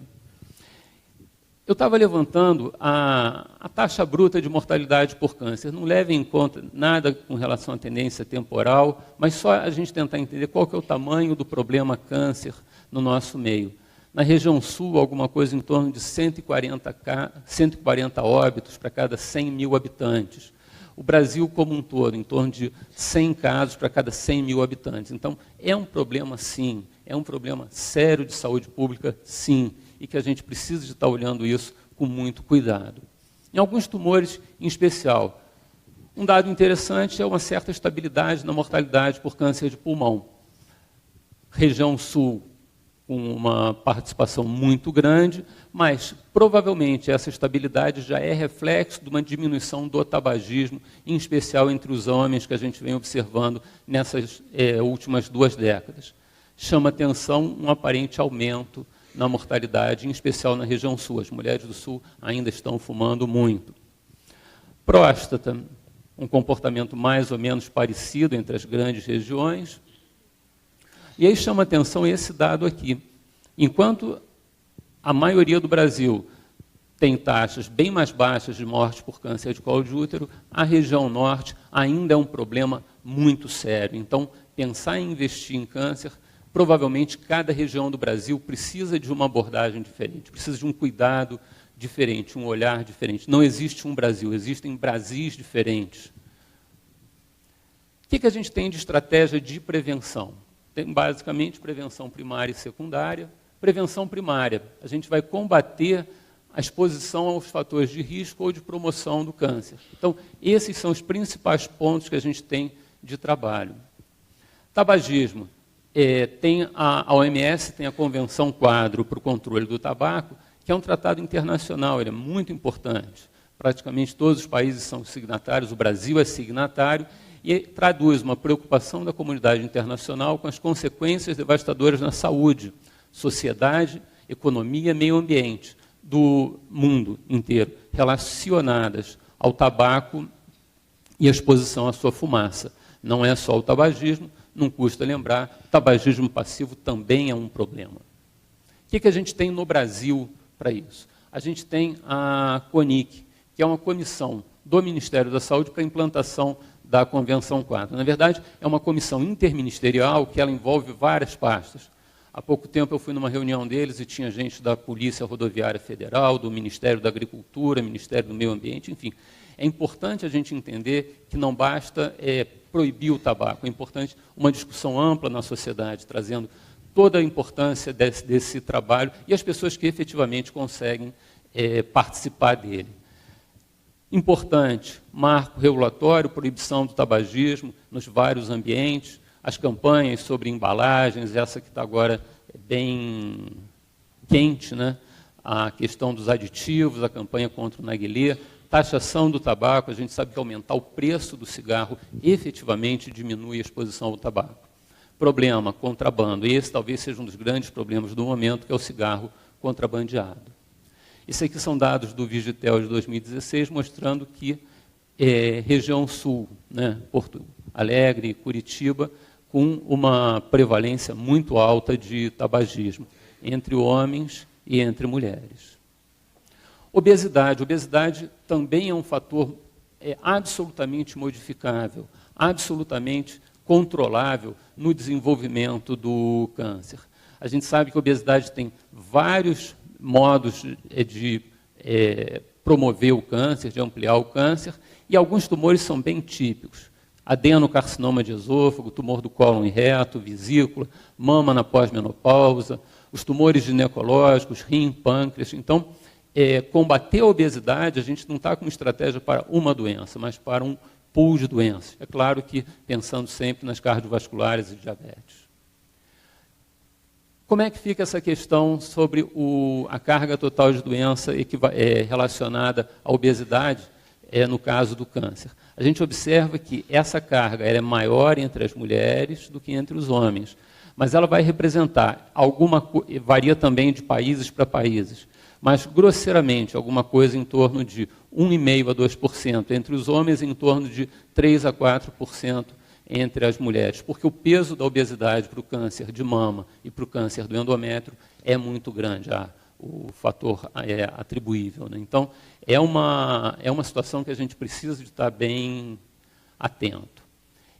Eu estava levantando a taxa bruta de mortalidade por câncer. Não levem em conta nada com relação à tendência temporal, mas só a gente tentar entender qual que é o tamanho do problema câncer no nosso meio. Na região sul, alguma coisa em torno de 140 óbitos para cada 100 mil habitantes. O Brasil como um todo, em torno de 100 casos para cada 100 mil habitantes. Então, é um problema, sim. É um problema sério de saúde pública, sim. E que a gente precisa de estar olhando isso com muito cuidado. Em alguns tumores, em especial, um dado interessante é uma certa estabilidade na mortalidade por câncer de pulmão. Região sul, com uma participação muito grande, mas provavelmente essa estabilidade já é reflexo de uma diminuição do tabagismo, em especial entre os homens, que a gente vem observando nessas últimas 2 décadas. Chama atenção um aparente aumento na mortalidade, em especial na região sul. As mulheres do sul ainda estão fumando muito. Próstata, um comportamento mais ou menos parecido entre as grandes regiões. E aí chama atenção esse dado aqui. Enquanto a maioria do Brasil tem taxas bem mais baixas de morte por câncer de colo de útero, a região norte ainda é um problema muito sério. Então, pensar em investir em câncer, provavelmente cada região do Brasil precisa de uma abordagem diferente, precisa de um cuidado diferente, um olhar diferente. Não existe um Brasil, existem Brasis diferentes. O que a gente tem de estratégia de prevenção? Tem basicamente prevenção primária e secundária. Prevenção primária, a gente vai combater a exposição aos fatores de risco ou de promoção do câncer. Então, esses são os principais pontos que a gente tem de trabalho. Tabagismo. A OMS tem a Convenção Quadro para o Controle do Tabaco, que é um tratado internacional, ele é muito importante. Praticamente todos os países são signatários, o Brasil é signatário, e traduz uma preocupação da comunidade internacional com as consequências devastadoras na saúde, sociedade, economia, meio ambiente do mundo inteiro, relacionadas ao tabaco e à exposição à sua fumaça. Não é só o tabagismo, não custa lembrar, o tabagismo passivo também é um problema. O que a gente tem no Brasil para isso? A gente tem a CONIC, que é uma comissão do Ministério da Saúde para a implantação da Convenção Quadro. Na verdade, é uma comissão interministerial que ela envolve várias pastas. Há pouco tempo eu fui numa reunião deles e tinha gente da Polícia Rodoviária Federal, do Ministério da Agricultura, Ministério do Meio Ambiente, enfim. É importante a gente entender que não basta proibir o tabaco, é importante uma discussão ampla na sociedade, trazendo toda a importância desse trabalho e as pessoas que efetivamente conseguem participar dele. Importante, marco regulatório, proibição do tabagismo nos vários ambientes, as campanhas sobre embalagens, essa que está agora bem quente, né? A questão dos aditivos, a campanha contra o narguilé, taxação do tabaco, a gente sabe que aumentar o preço do cigarro efetivamente diminui a exposição ao tabaco. Problema, contrabando, e esse talvez seja um dos grandes problemas do momento, que é o cigarro contrabandeado. Isso aqui são dados do Vigitel de 2016, mostrando que região sul, né, Porto Alegre, Curitiba, com uma prevalência muito alta de tabagismo, entre homens e entre mulheres. Obesidade. Obesidade também é um fator absolutamente modificável, absolutamente controlável no desenvolvimento do câncer. A gente sabe que a obesidade tem vários modos de promover o câncer, de ampliar o câncer, e alguns tumores são bem típicos. Adenocarcinoma de esôfago, tumor do cólon e reto, vesícula, mama na pós-menopausa, os tumores ginecológicos, rim, pâncreas. Então, combater a obesidade, a gente não está com uma estratégia para uma doença, mas para um pool de doenças. É claro que pensando sempre nas cardiovasculares e diabetes. Como é que fica essa questão sobre a carga total de doença relacionada à obesidade, no caso do câncer? A gente observa que essa carga é maior entre as mulheres do que entre os homens, mas ela vai representar varia também de países para países, mas grosseiramente alguma coisa em torno de 1,5% a 2%, entre os homens em torno de 3% a 4% entre as mulheres, porque o peso da obesidade para o câncer de mama e para o câncer do endométrio é muito grande, o fator é atribuível, né? Então, é uma situação que a gente precisa de estar bem atento.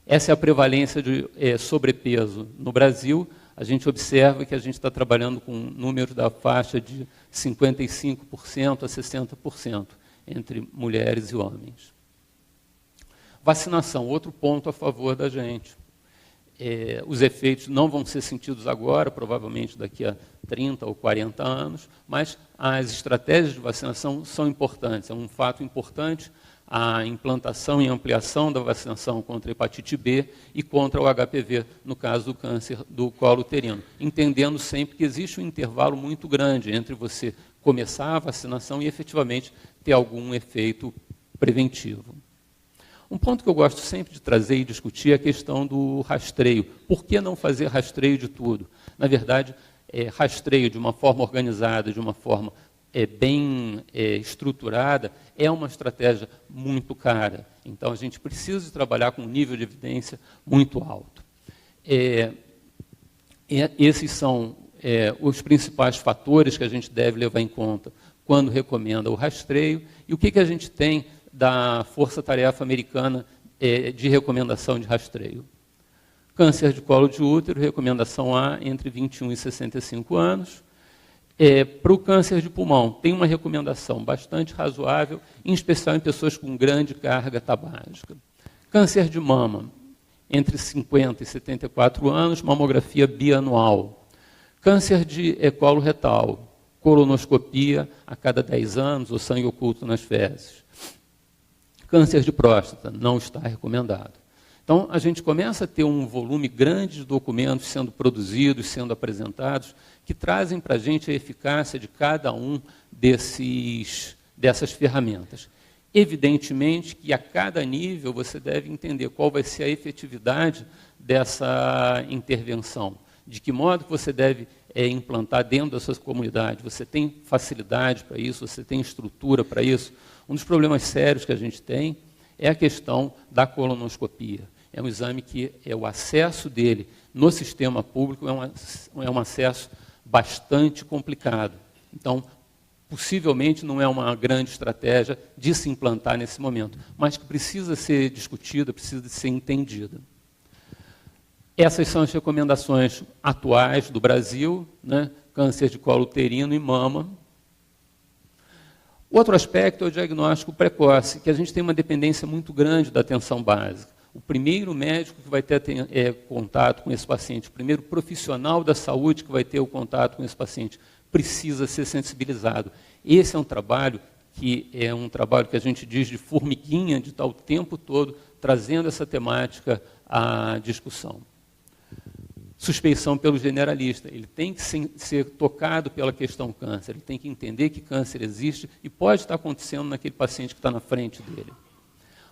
Essa é a prevalência de sobrepeso no Brasil. A gente observa que a gente está trabalhando com números da faixa de 55% a 60% entre mulheres e homens. Vacinação, outro ponto a favor da gente. Os efeitos não vão ser sentidos agora, provavelmente daqui a 30 ou 40 anos, mas as estratégias de vacinação são importantes. É um fato importante a implantação e ampliação da vacinação contra a hepatite B e contra o HPV, no caso do câncer do colo uterino, entendendo sempre que existe um intervalo muito grande entre você começar a vacinação e efetivamente ter algum efeito preventivo. Um ponto que eu gosto sempre de trazer e discutir é a questão do rastreio. Por que não fazer rastreio de tudo? Na verdade, rastreio de uma forma organizada, de uma forma bem estruturada, é uma estratégia muito cara. Então, a gente precisa de trabalhar com um nível de evidência muito alto. Esses são os principais fatores que a gente deve levar em conta quando recomenda o rastreio. E o que a gente tem da Força-Tarefa Americana de recomendação de rastreio? Câncer de colo de útero, recomendação A, entre 21 e 65 anos. Para o câncer de pulmão, tem uma recomendação bastante razoável, em especial em pessoas com grande carga tabágica. Câncer de mama, entre 50 e 74 anos, mamografia bianual. Câncer de colo retal, colonoscopia a cada 10 anos, ou sangue oculto nas fezes. Câncer de próstata, não está recomendado. Então, a gente começa a ter um volume grande de documentos sendo produzidos, sendo apresentados, que trazem para a gente a eficácia de cada um dessas ferramentas. Evidentemente que a cada nível você deve entender qual vai ser a efetividade dessa intervenção, de que modo que você deve implantar dentro da sua comunidade. Você tem facilidade para isso, você tem estrutura para isso. Um dos problemas sérios que a gente tem é a questão da colonoscopia. É um exame que o acesso dele no sistema público é um acesso bastante complicado. Então, possivelmente não é uma grande estratégia de se implantar nesse momento, mas que precisa ser discutida, precisa ser entendida. Essas são as recomendações atuais do Brasil, né? Câncer de colo uterino e mama. Outro aspecto é o diagnóstico precoce, que a gente tem uma dependência muito grande da atenção básica. O primeiro médico que vai ter contato com esse paciente, o primeiro profissional da saúde que vai ter o contato com esse paciente, precisa ser sensibilizado. Esse é um trabalho que a gente diz de formiguinha, de estar o tempo todo trazendo essa temática à discussão. Suspeição pelo generalista. Ele tem que ser tocado pela questão câncer, ele tem que entender que câncer existe e pode estar acontecendo naquele paciente que está na frente dele.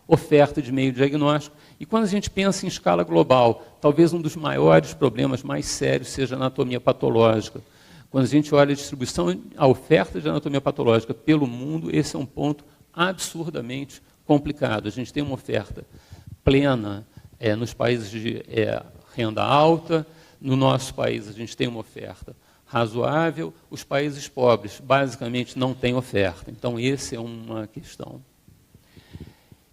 Oferta de meio diagnóstico. E quando a gente pensa em escala global, talvez um dos maiores problemas mais sérios seja a anatomia patológica. Quando a gente olha a distribuição, a oferta de anatomia patológica pelo mundo, esse é um ponto absurdamente complicado. A gente tem uma oferta plena nos países de renda alta, no nosso país a gente tem uma oferta razoável, os países pobres basicamente não têm oferta. Então, essa é uma questão.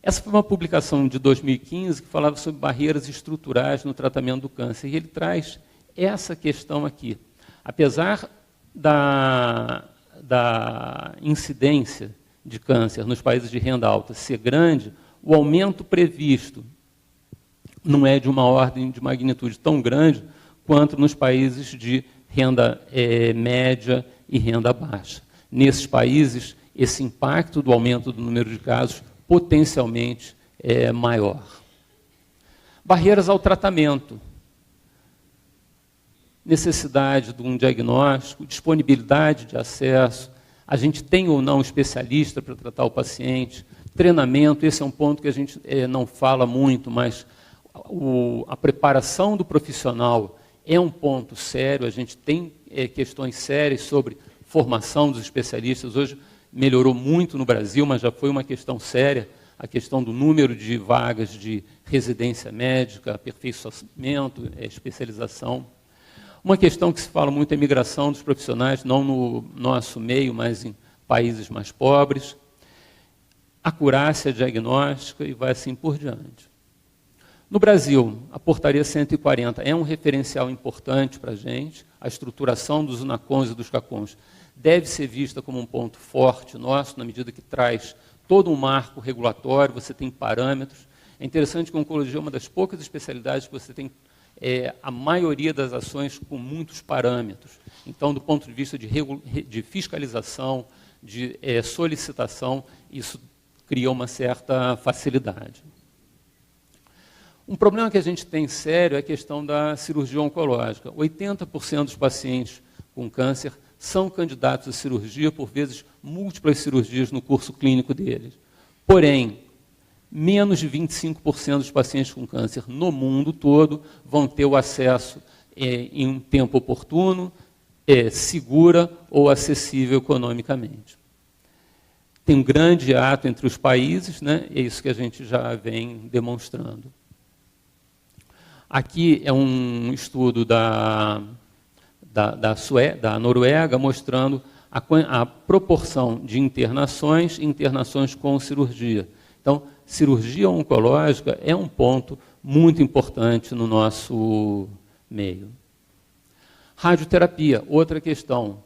Essa foi uma publicação de 2015 que falava sobre barreiras estruturais no tratamento do câncer, e ele traz essa questão aqui. Apesar da incidência de câncer nos países de renda alta ser grande, o aumento previsto não é de uma ordem de magnitude tão grande quanto nos países de renda média e renda baixa. nesses países, esse impacto do aumento do número de casos potencialmente é maior. Barreiras ao tratamento. Necessidade de um diagnóstico, disponibilidade de acesso, a gente tem ou não especialista para tratar o paciente, treinamento, esse é um ponto que a gente não fala muito, mas a preparação do profissional é um ponto sério, a gente tem questões sérias sobre formação dos especialistas, hoje melhorou muito no Brasil, mas já foi uma questão séria, a questão do número de vagas de residência médica, aperfeiçoamento, especialização. Uma questão que se fala muito é a migração dos profissionais, não no nosso meio, mas em países mais pobres. Acurácia diagnóstica e vai assim por diante. No Brasil, a Portaria 140 é um referencial importante para a gente. A estruturação dos UNACONs e dos CACONs deve ser vista como um ponto forte nosso, na medida que traz todo um marco regulatório, você tem parâmetros. É interessante que a oncologia é uma das poucas especialidades que você tem a maioria das ações com muitos parâmetros. Então, do ponto de vista de fiscalização, de solicitação, isso cria uma certa facilidade. Um problema que a gente tem sério é a questão da cirurgia oncológica. 80% dos pacientes com câncer são candidatos à cirurgia, por vezes múltiplas cirurgias no curso clínico deles. Porém, menos de 25% dos pacientes com câncer no mundo todo vão ter o acesso em um tempo oportuno, segura ou acessível economicamente. Tem um grande ato entre os países, né? É isso que a gente já vem demonstrando. Aqui é um estudo da Noruega, mostrando a proporção de internações e internações com cirurgia. Então, cirurgia oncológica é um ponto muito importante no nosso meio. Radioterapia, outra questão.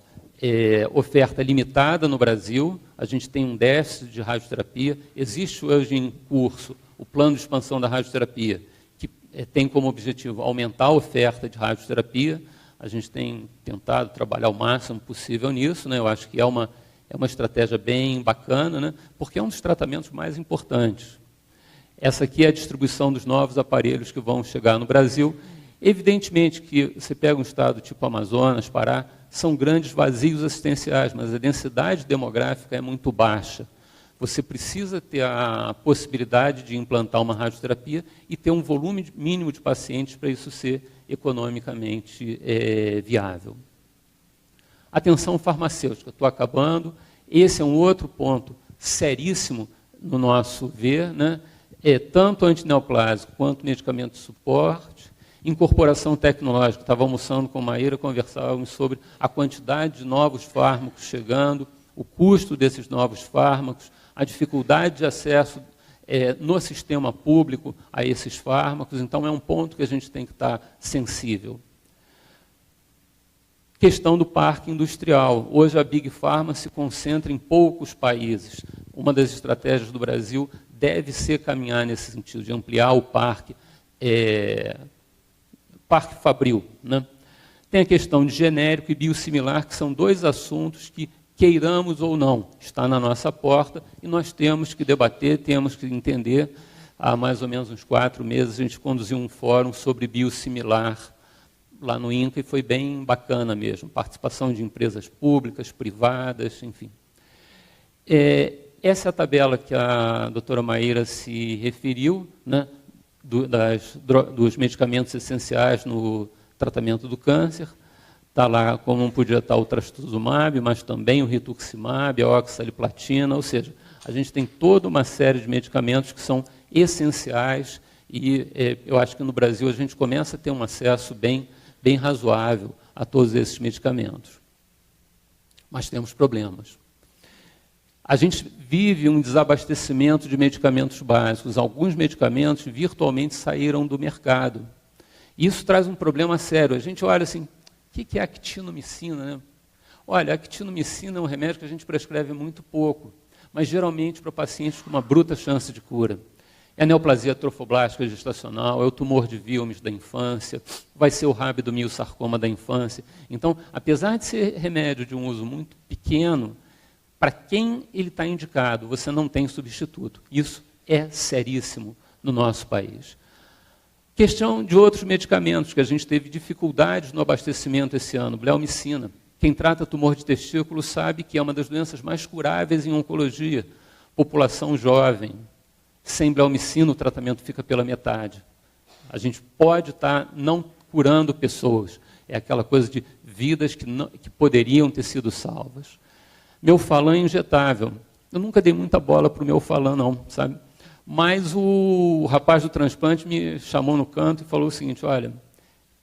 Oferta limitada no Brasil, a gente tem um déficit de radioterapia. Existe hoje em curso o plano de expansão da radioterapia, que tem como objetivo aumentar a oferta de radioterapia. A gente tem tentado trabalhar o máximo possível nisso, né? Eu acho que é uma estratégia bem bacana, né? Porque é um dos tratamentos mais importantes. Essa aqui é a distribuição dos novos aparelhos que vão chegar no Brasil. Evidentemente que você pega um estado tipo Amazonas, Pará, são grandes vazios assistenciais, mas a densidade demográfica é muito baixa. Você precisa ter a possibilidade de implantar uma radioterapia e ter um volume mínimo de pacientes para isso ser economicamente viável. Atenção farmacêutica, estou acabando. Esse é um outro ponto seríssimo no nosso ver, né? Tanto antineoplásico quanto medicamento de suporte. Incorporação tecnológica, estava almoçando com a Maíra, conversávamos sobre a quantidade de novos fármacos chegando, o custo desses novos fármacos, a dificuldade de acesso no sistema público a esses fármacos. Então, é um ponto que a gente tem que estar sensível. Questão do parque industrial. Hoje, a Big Pharma se concentra em poucos países. Uma das estratégias do Brasil deve ser caminhar nesse sentido, de ampliar o parque fabril, né? Tem a questão de genérico e biosimilar, que são dois assuntos que, queiramos ou não, está na nossa porta e nós temos que debater, temos que entender. Há mais ou menos uns 4 meses a gente conduziu um fórum sobre biosimilar lá no INCA e foi bem bacana mesmo, participação de empresas públicas, privadas, enfim. Essa é a tabela que a doutora Maíra se referiu, né, dos medicamentos essenciais no tratamento do câncer. Está lá, como não podia estar, o trastuzumab, mas também o rituximab, a oxaliplatina, ou seja, a gente tem toda uma série de medicamentos que são essenciais e eu acho que no Brasil a gente começa a ter um acesso bem razoável a todos esses medicamentos. Mas temos problemas. A gente vive um desabastecimento de medicamentos básicos. Alguns medicamentos virtualmente saíram do mercado. Isso traz um problema sério. A gente olha assim, o que é a actinomicina, né? Olha, a actinomicina é um remédio que a gente prescreve muito pouco, mas geralmente para pacientes com uma bruta chance de cura. É a neoplasia trofoblástica gestacional, é o tumor de Wilms da infância, vai ser o rabdomiosarcoma da infância. Então, apesar de ser remédio de um uso muito pequeno, para quem ele está indicado, você não tem substituto. Isso é seríssimo no nosso país. Questão de outros medicamentos, que a gente teve dificuldades no abastecimento esse ano, bleomicina. Quem trata tumor de testículo sabe que é uma das doenças mais curáveis em oncologia. População jovem, sem bleomicina o tratamento fica pela metade. A gente pode estar não curando pessoas, é aquela coisa de vidas que poderiam ter sido salvas. Melphalan injetável. Eu nunca dei muita bola para o Melphalan, não, sabe? Mas o rapaz do transplante me chamou no canto e falou o seguinte, olha,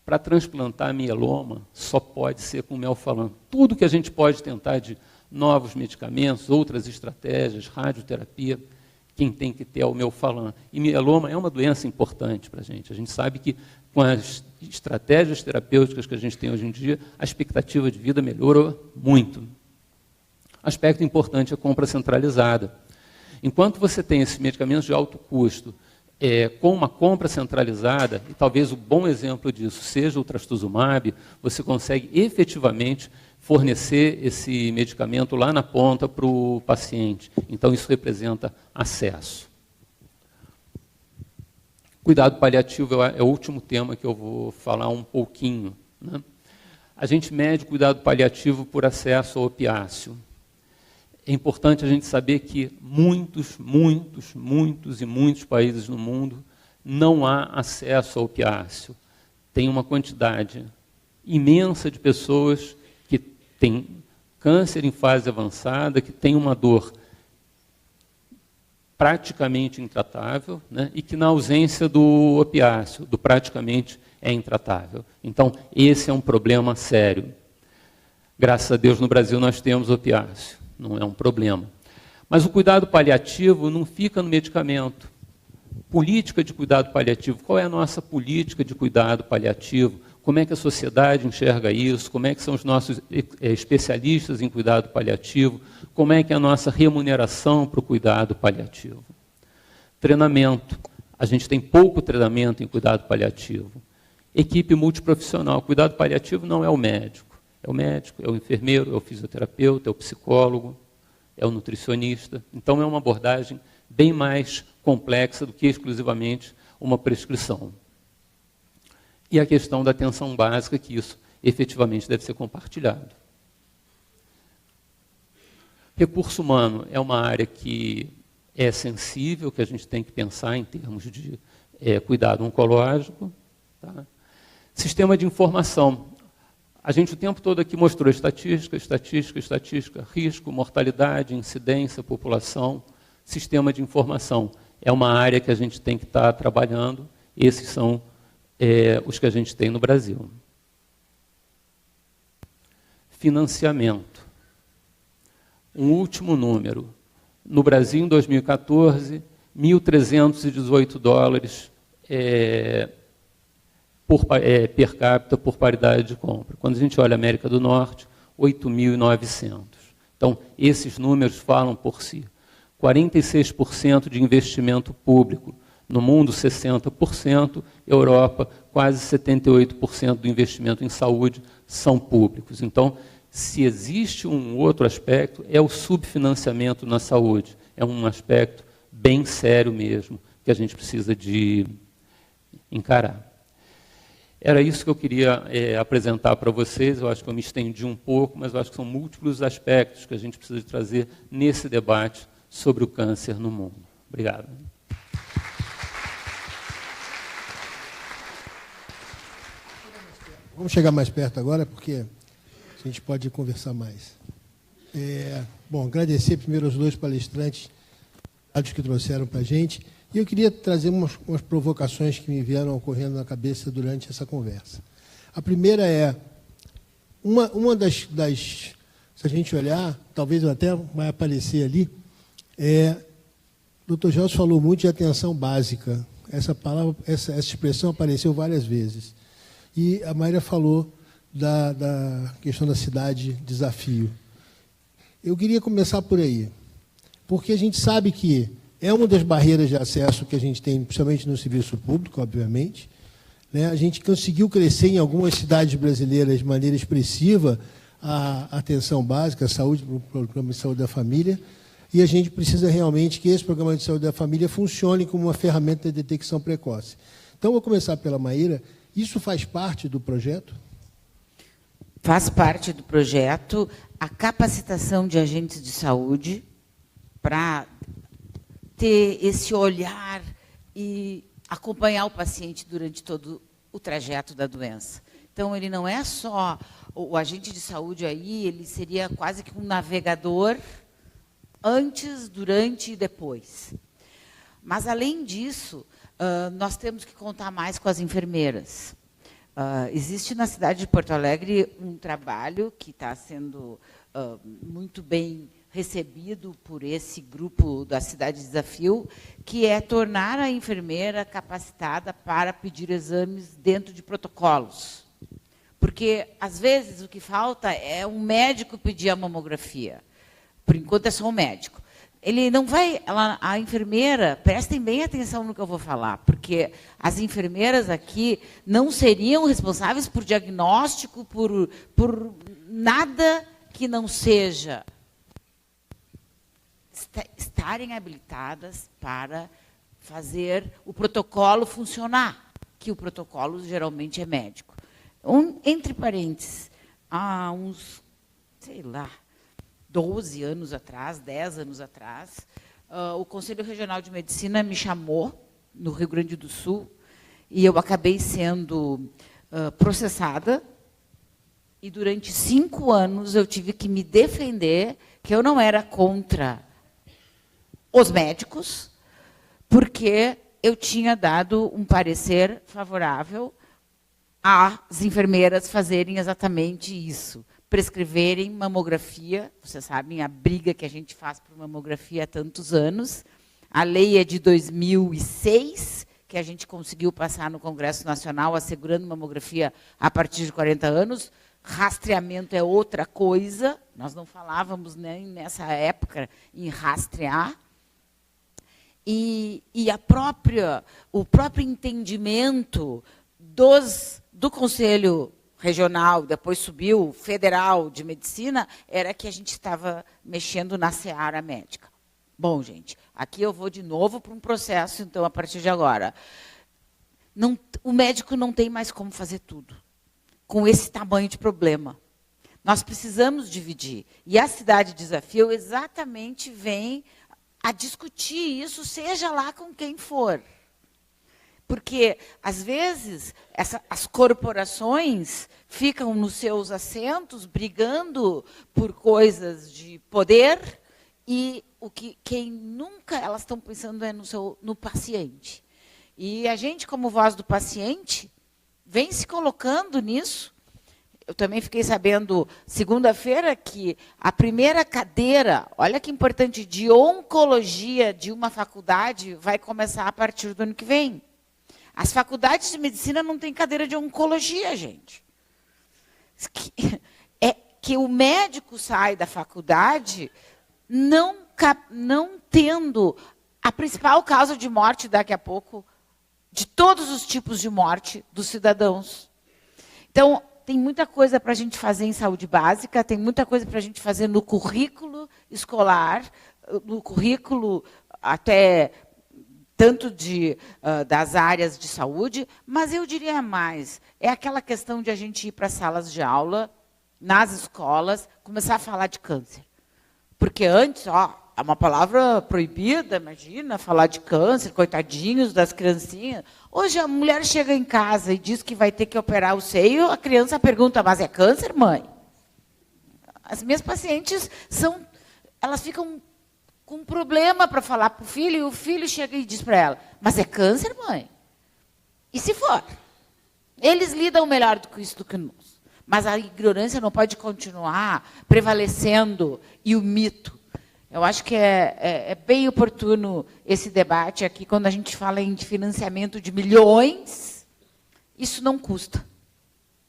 para transplantar mieloma só pode ser com Melphalan. Tudo que a gente pode tentar de novos medicamentos, outras estratégias, radioterapia, quem tem que ter é o Melphalan. E mieloma é uma doença importante para a gente. A gente sabe que com as estratégias terapêuticas que a gente tem hoje em dia, a expectativa de vida melhorou muito. Aspecto importante é a compra centralizada. Enquanto você tem esses medicamentos de alto custo, com uma compra centralizada, e talvez o bom exemplo disso seja o trastuzumab, você consegue efetivamente fornecer esse medicamento lá na ponta para o paciente. Então, isso representa acesso. Cuidado paliativo é o último tema que eu vou falar um pouquinho, né? A gente mede o cuidado paliativo por acesso ao opiáceo. É importante a gente saber que muitos países no mundo não há acesso ao opiáceo. Tem uma quantidade imensa de pessoas que têm câncer em fase avançada, que têm uma dor praticamente intratável, né, e que na ausência do opiáceo, do praticamente, é intratável. Então, esse é um problema sério. Graças a Deus, no Brasil, nós temos opiáceo. Não é um problema. Mas o cuidado paliativo não fica no medicamento. Política de cuidado paliativo. Qual é a nossa política de cuidado paliativo? Como é que a sociedade enxerga isso? Como é que são os nossos especialistas em cuidado paliativo? Como é que é a nossa remuneração para o cuidado paliativo? Treinamento. A gente tem pouco treinamento em cuidado paliativo. Equipe multiprofissional. Cuidado paliativo não é o médico. É o médico, é o enfermeiro, é o fisioterapeuta, é o psicólogo, é o nutricionista. Então, é uma abordagem bem mais complexa do que exclusivamente uma prescrição. E a questão da atenção básica, que isso efetivamente deve ser compartilhado. Recurso humano é uma área que é sensível, que a gente tem que pensar em termos de cuidado oncológico. Tá? Sistema de informação. A gente o tempo todo aqui mostrou estatística, risco, mortalidade, incidência, população, sistema de informação. É uma área que a gente tem que estar trabalhando. Esses são os que a gente tem no Brasil. Financiamento. Um último número. No Brasil, em 2014, $1.318 per capita por paridade de compra. Quando a gente olha a América do Norte, 8.900. Então, esses números falam por si. 46% de investimento público. No mundo, 60%. Europa, quase 78% do investimento em saúde são públicos. Então, se existe um outro aspecto, é o subfinanciamento na saúde. É um aspecto bem sério mesmo, que a gente precisa de encarar. Era isso que eu queria apresentar para vocês. Eu acho que eu me estendi um pouco, mas eu acho que são múltiplos aspectos que a gente precisa de trazer nesse debate sobre o câncer no mundo. Obrigado. Vamos chegar mais perto agora, porque a gente pode conversar mais. Bom, agradecer primeiro aos dois palestrantes que trouxeram para a gente. E eu queria trazer umas provocações que me vieram ocorrendo na cabeça durante essa conversa. A primeira é, uma das se a gente olhar, talvez até vai aparecer ali, o Dr. Gelson falou muito de atenção básica. Essa palavra, essa expressão apareceu várias vezes. E a Mayra falou da questão da cidade desafio. Eu queria começar por aí, porque a gente sabe que é uma das barreiras de acesso que a gente tem, principalmente no serviço público, obviamente. Né? A gente conseguiu crescer em algumas cidades brasileiras de maneira expressiva a atenção básica, a saúde, para o programa de saúde da família, e a gente precisa realmente que esse programa de saúde da família funcione como uma ferramenta de detecção precoce. Então, vou começar pela Maíra. Isso faz parte do projeto? Faz parte do projeto a capacitação de agentes de saúde para ter esse olhar e acompanhar o paciente durante todo o trajeto da doença. Então, ele não é só o agente de saúde aí, ele seria quase que um navegador antes, durante e depois. Mas, além disso, nós temos que contar mais com as enfermeiras. Existe na cidade de Porto Alegre um trabalho que está sendo muito bem recebido por esse grupo da Cidade Desafio, que é tornar a enfermeira capacitada para pedir exames dentro de protocolos. Porque, às vezes, o que falta é um médico pedir a mamografia. Por enquanto, é só um médico. Ele não vai... a enfermeira, prestem bem atenção no que eu vou falar, porque as enfermeiras aqui não seriam responsáveis por diagnóstico, por nada que não seja estarem habilitadas para fazer o protocolo funcionar, que o protocolo geralmente é médico. Entre parênteses, há uns, sei lá, 12 anos atrás, 10 anos atrás, o Conselho Regional de Medicina me chamou, no Rio Grande do Sul, e eu acabei sendo processada, e durante 5 anos eu tive que me defender, que eu não era contra os médicos, porque eu tinha dado um parecer favorável às enfermeiras fazerem exatamente isso, prescreverem mamografia. Vocês sabem a briga que a gente faz por mamografia há tantos anos. A lei é de 2006, que a gente conseguiu passar no Congresso Nacional, assegurando mamografia a partir de 40 anos. Rastreamento é outra coisa. Nós não falávamos nem nessa época em rastrear. E o próprio entendimento do Conselho Regional, depois subiu Federal de Medicina, era que a gente estava mexendo na seara médica. Bom, gente, aqui eu vou de novo para um processo, então, a partir de agora. O médico não tem mais como fazer tudo, com esse tamanho de problema. Nós precisamos dividir. E a Cidade Desafio exatamente vem a discutir isso, seja lá com quem for. Porque, às vezes, as corporações ficam nos seus assentos, brigando por coisas de poder, e quem nunca elas estão pensando é no paciente. E a gente, como voz do paciente, vem se colocando nisso. Eu também fiquei sabendo, segunda-feira, que a primeira cadeira, olha que importante, de oncologia de uma faculdade vai começar a partir do ano que vem. As faculdades de medicina não têm cadeira de oncologia, gente. É que o médico sai da faculdade não tendo a principal causa de morte, daqui a pouco, de todos os tipos de morte dos cidadãos. Então, tem muita coisa para a gente fazer em saúde básica, tem muita coisa para a gente fazer no currículo escolar, no currículo até tanto das áreas de saúde, mas eu diria mais, é aquela questão de a gente ir para salas de aula, nas escolas, começar a falar de câncer. Porque antes, é uma palavra proibida, imagina, falar de câncer, coitadinhos das criancinhas. Hoje a mulher chega em casa e diz que vai ter que operar o seio, a criança pergunta, mas é câncer, mãe? As minhas pacientes elas ficam com um problema para falar para o filho, e o filho chega e diz para ela, mas é câncer, mãe? E se for? Eles lidam melhor do que isso do que nós. Mas a ignorância não pode continuar prevalecendo, e o mito. Eu acho que é bem oportuno esse debate aqui, quando a gente fala em financiamento de milhões, isso não custa.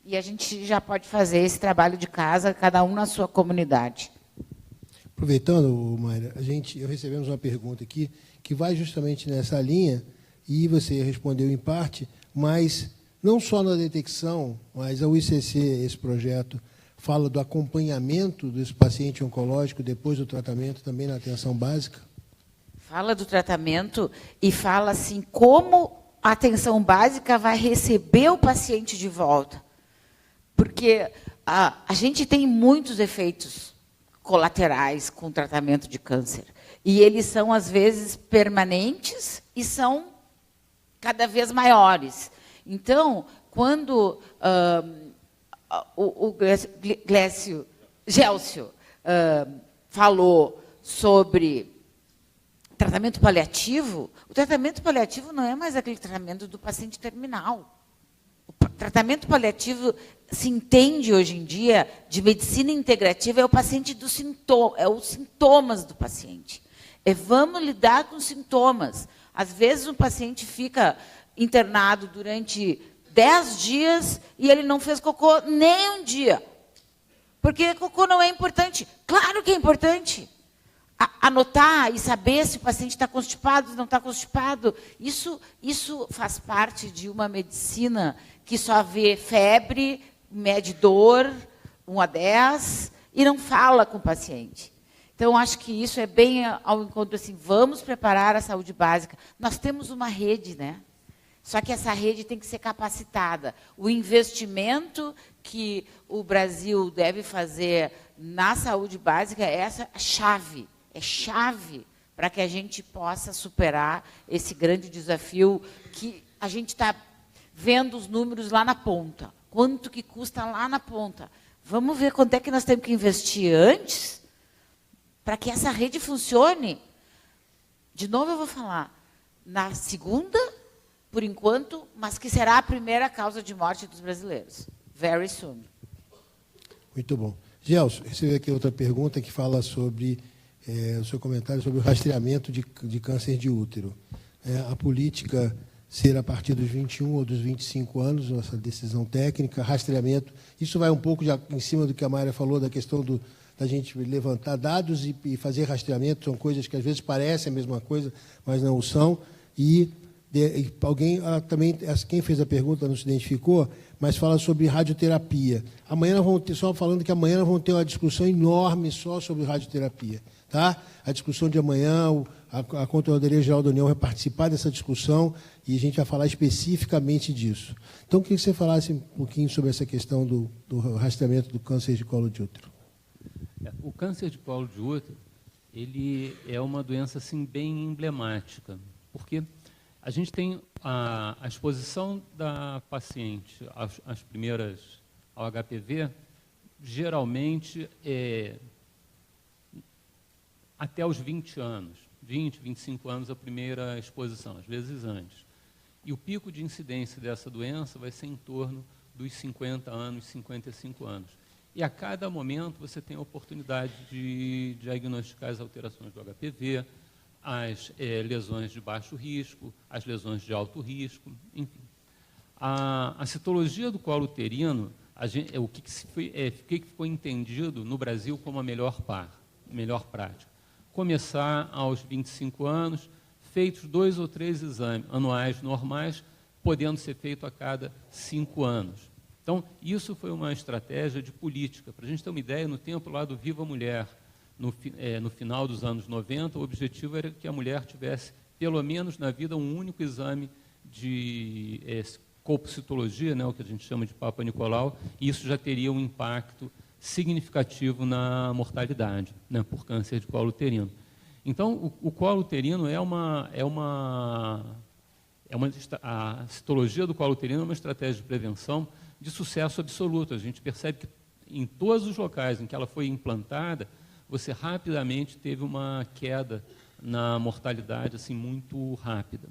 E a gente já pode fazer esse trabalho de casa, cada um na sua comunidade. Aproveitando, Mayra, eu recebemos uma pergunta aqui que vai justamente nessa linha, e você respondeu em parte, mas não só na detecção, mas a UICC, esse projeto, fala do acompanhamento desse paciente oncológico depois do tratamento, também na atenção básica? Fala do tratamento e fala assim como a atenção básica vai receber o paciente de volta. Porque a gente tem muitos efeitos colaterais com o tratamento de câncer. E eles são, às vezes, permanentes e são cada vez maiores. Então, quando o Gélcio falou sobre tratamento paliativo, o tratamento paliativo não é mais aquele tratamento do paciente terminal. O tratamento paliativo se entende hoje em dia de medicina integrativa, é o paciente do sintoma, é os sintomas do paciente. Vamos lidar com os sintomas. Às vezes um paciente fica internado durante 10 dias e ele não fez cocô nem um dia. Porque cocô não é importante. Claro que é importante. Anotar e saber se o paciente está constipado, se não está constipado, isso faz parte de uma medicina que só vê febre, mede dor, 1 a 10, e não fala com o paciente. Então, acho que isso é bem ao encontro, assim, vamos preparar a saúde básica. Nós temos uma rede, né? Só que essa rede tem que ser capacitada. O investimento que o Brasil deve fazer na saúde básica é essa chave. É chave para que a gente possa superar esse grande desafio que a gente está vendo os números lá na ponta. Quanto que custa lá na ponta? Vamos ver quanto é que nós temos que investir antes para que essa rede funcione. De novo eu vou falar, na segunda, por enquanto, mas que será a primeira causa de morte dos brasileiros. Very soon. Muito bom. Gelson, recebi aqui outra pergunta que fala sobre o seu comentário sobre o rastreamento de câncer de útero. A política ser a partir dos 21 ou dos 25 anos, nossa decisão técnica, rastreamento, isso vai um pouco em cima do que a Mayra falou, da questão da gente levantar dados e fazer rastreamento, são coisas que às vezes parecem a mesma coisa, mas não o são, e alguém também, quem fez a pergunta não se identificou, mas fala sobre radioterapia. Amanhã nós vamos ter, só falando que amanhã nós vamos ter uma discussão enorme só sobre radioterapia. Tá? A discussão de amanhã, a Controladoria Geral da União vai participar dessa discussão e a gente vai falar especificamente disso. Então, eu queria que você falasse um pouquinho sobre essa questão do rastreamento do câncer de colo de útero. O câncer de colo de útero, ele é uma doença assim, bem emblemática, porque a gente tem a exposição da paciente às primeiras ao HPV, geralmente até os 20 anos, 20, 25 anos a primeira exposição, às vezes antes. E o pico de incidência dessa doença vai ser em torno dos 50 anos, 55 anos. E a cada momento você tem a oportunidade de diagnosticar as alterações do HPV, as lesões de baixo risco, as lesões de alto risco, enfim. A citologia do colo uterino, o que foi entendido no Brasil como a melhor prática? Começar aos 25 anos, feitos 2 ou 3 exames anuais normais, podendo ser feito a cada 5 anos. Então, isso foi uma estratégia de política. Para a gente ter uma ideia, no tempo lá do Viva Mulher, no final dos anos 90, o objetivo era que a mulher tivesse, pelo menos na vida, um único exame de colpocitologia, né, o que a gente chama de Papa Nicolau, e isso já teria um impacto significativo na mortalidade, né, por câncer de colo uterino. Então, o colo uterino a citologia do colo uterino é uma estratégia de prevenção de sucesso absoluto. A gente percebe que em todos os locais em que ela foi implantada, você rapidamente teve uma queda na mortalidade assim, muito rápida.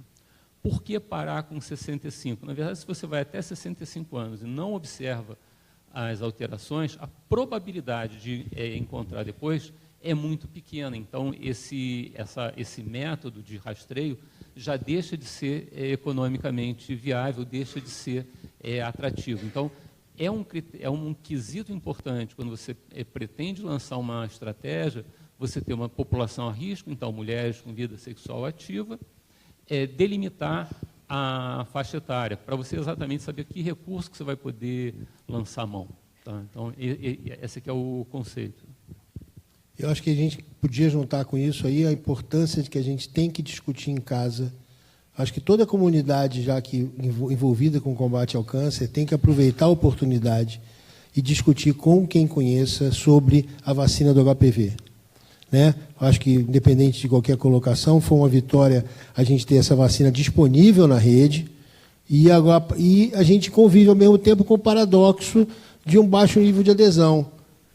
Por que parar com 65? Na verdade, se você vai até 65 anos e não observa as alterações, a probabilidade de encontrar depois é muito pequena. Então, esse método de rastreio já deixa de ser economicamente viável, deixa de ser atrativo. Então, é um quesito importante quando você pretende lançar uma estratégia, você ter uma população a risco, então mulheres com vida sexual ativa, delimitar a faixa etária, para você exatamente saber que recurso que você vai poder lançar a mão. Tá? Então, esse aqui é o conceito. Eu acho que a gente podia juntar com isso aí a importância de que a gente tem que discutir em casa. Acho que toda a comunidade, já que envolvida com o combate ao câncer, tem que aproveitar a oportunidade e discutir com quem conheça sobre a vacina do HPV. Né? Acho que, independente de qualquer colocação, foi uma vitória a gente ter essa vacina disponível na rede e a gente convive, ao mesmo tempo, com o paradoxo de um baixo nível de adesão.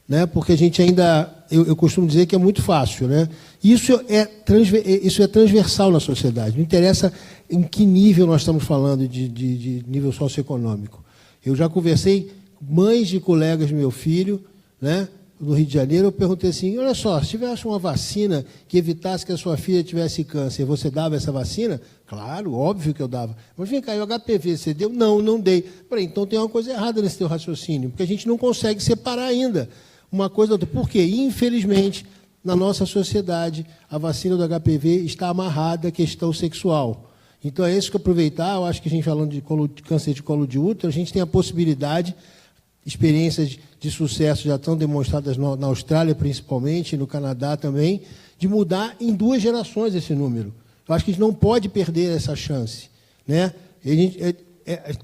Né? Porque a gente ainda... Eu costumo dizer que é muito fácil. Né? Isso é transversal na sociedade. Não interessa em que nível nós estamos falando de nível socioeconômico. Eu já conversei com mães de colegas do meu filho, né, no Rio de Janeiro, eu perguntei assim, olha só, se tivesse uma vacina que evitasse que a sua filha tivesse câncer, você dava essa vacina? Claro, óbvio que eu dava. Mas vem cá, e o HPV, você deu? Não, não dei. Falei, então tem uma coisa errada nesse teu raciocínio, porque a gente não consegue separar ainda uma coisa da outra. Por quê? Infelizmente, na nossa sociedade, a vacina do HPV está amarrada à questão sexual. Então, é isso que aproveitar. Eu acho que a gente, falando de câncer de colo de útero, a gente tem a possibilidade, experiências de sucesso já estão demonstradas na Austrália, principalmente, no Canadá também, de mudar em 2 gerações esse número. Eu acho que a gente não pode perder essa chance. Né?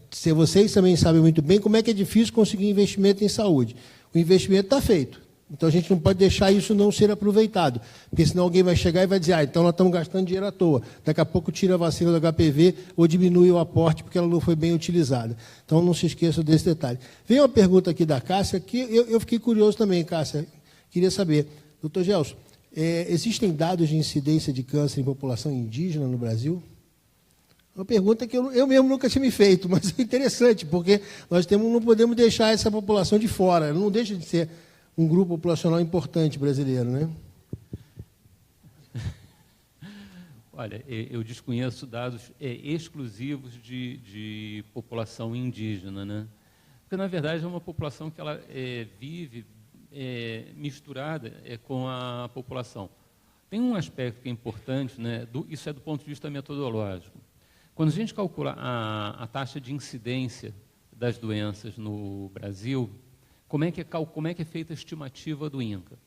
Se vocês também sabem muito bem como é que é difícil conseguir investimento em saúde. O investimento está feito. Então, a gente não pode deixar isso não ser aproveitado, porque senão alguém vai chegar e vai dizer, então nós estamos gastando dinheiro à toa. Daqui a pouco tira a vacina do HPV ou diminui o aporte porque ela não foi bem utilizada. Então, não se esqueça desse detalhe. Vem uma pergunta aqui da Cássia, que eu fiquei curioso também, Cássia. Queria saber, doutor Gelson, existem dados de incidência de câncer em população indígena no Brasil? Uma pergunta que eu mesmo nunca tinha me feito, mas é interessante, porque nós não podemos deixar essa população de fora. Ela não deixa de ser um grupo populacional importante brasileiro, né? Olha, eu desconheço dados exclusivos de população indígena, né? Porque, na verdade, é uma população que ela vive misturada com a população. Tem um aspecto que é importante, né? Isso é do ponto de vista metodológico. Quando a gente calcula a taxa de incidência das doenças no Brasil, como é que é feita a estimativa do INCA?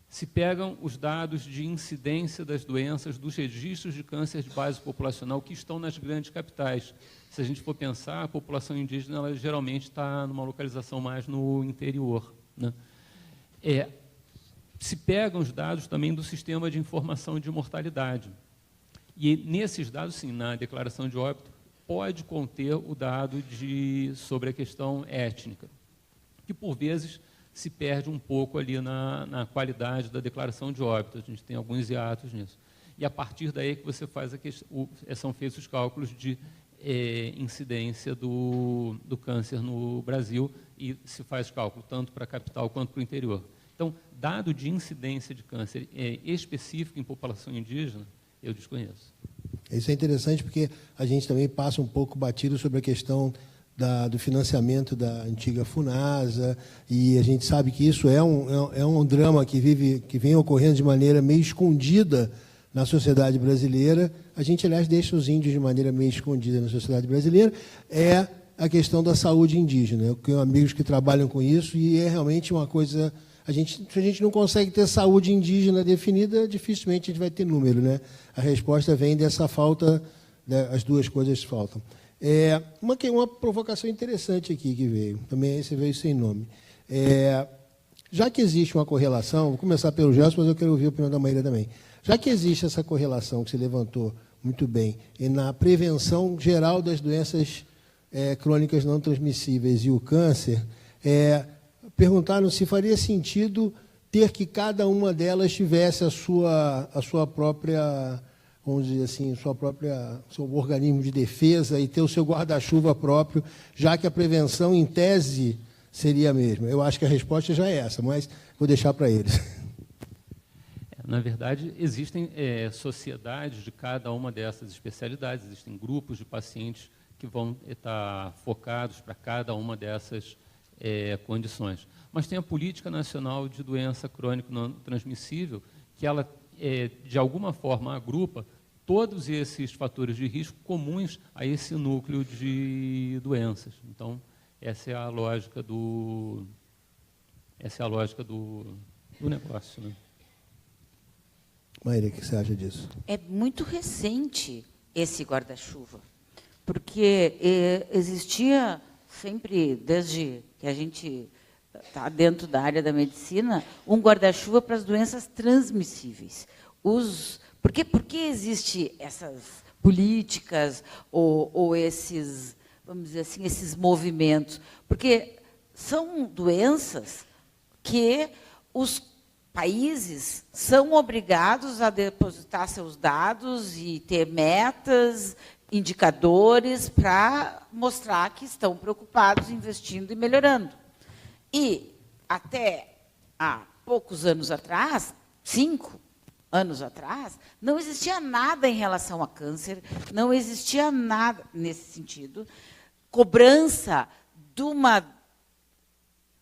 Se pegam os dados de incidência das doenças dos registros de câncer de base populacional que estão nas grandes capitais. Se a gente for pensar, a população indígena ela geralmente está numa localização mais no interior. Né? Se pegam os dados também do sistema de informação de mortalidade. E nesses dados, sim, na declaração de óbito, pode conter o dado sobre a questão étnica, que por vezes se perde um pouco ali na qualidade da declaração de óbito. A gente tem alguns hiatos nisso. E a partir daí que você faz são feitos os cálculos de incidência do câncer no Brasil e se faz cálculo tanto para a capital quanto para o interior. Então, dado de incidência de câncer específico em população indígena, eu desconheço. Isso é interessante porque a gente também passa um pouco batido sobre a questão do financiamento da antiga FUNASA, e a gente sabe que isso é um drama que vem ocorrendo de maneira meio escondida na sociedade brasileira. A gente, aliás, deixa os índios de maneira meio escondida na sociedade brasileira, é a questão da saúde indígena. Eu tenho amigos que trabalham com isso e é realmente uma coisa... Se a gente não consegue ter saúde indígena definida, dificilmente a gente vai ter número. Né? A resposta vem dessa falta, as 2 coisas faltam. Uma provocação interessante aqui que veio, também esse veio sem nome. Já que existe uma correlação, vou começar pelo Gelson, mas eu quero ouvir a opinião da Maíra também. Já que existe essa correlação que você levantou muito bem, e na prevenção geral das doenças crônicas não transmissíveis e o câncer, perguntaram se faria sentido ter que cada uma delas tivesse a sua própria, vamos dizer assim, seu organismo de defesa e ter o seu guarda-chuva próprio, já que a prevenção, em tese, seria a mesma. Eu acho que a resposta já é essa, mas vou deixar para eles. Na verdade, existem sociedades de cada uma dessas especialidades, existem grupos de pacientes que vão estar focados para cada uma dessas condições. Mas tem a Política Nacional de Doença Crônica Não Transmissível, que ela, de alguma forma, agrupa todos esses fatores de risco comuns a esse núcleo de doenças. Então, essa é a lógica Essa é a lógica do negócio, né? Maíra, o que você acha disso? É muito recente esse guarda-chuva, porque existia sempre, desde que a gente está dentro da área da medicina, um guarda-chuva para as doenças transmissíveis. Por que existem essas políticas ou esses, vamos dizer assim, esses movimentos? Porque são doenças que os países são obrigados a depositar seus dados e ter metas, indicadores para mostrar que estão preocupados, investindo e melhorando. E até há poucos anos atrás, 5 anos atrás, não existia nada em relação a câncer, não existia nada nesse sentido. Cobrança de uma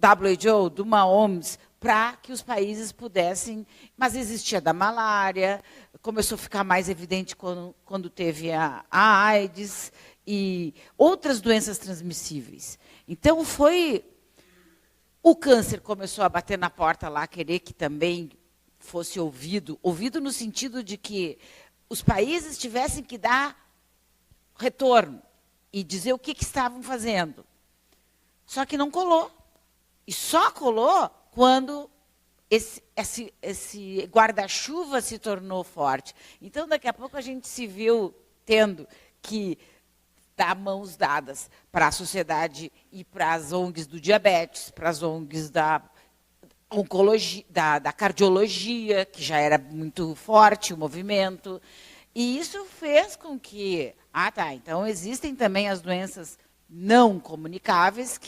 WHO, de uma OMS, para que os países pudessem... Mas existia da malária, começou a ficar mais evidente quando teve a AIDS e outras doenças transmissíveis. Então, o câncer começou a bater na porta lá, querer que também fosse ouvido no sentido de que os países tivessem que dar retorno e dizer o que estavam fazendo. Só que não colou. E só colou quando esse guarda-chuva se tornou forte. Então, daqui a pouco, a gente se viu tendo que dar mãos dadas para a sociedade e para as ONGs do diabetes, para as ONGs da oncologia, da cardiologia, que já era muito forte o movimento. E isso fez com que... então existem também as doenças não comunicáveis,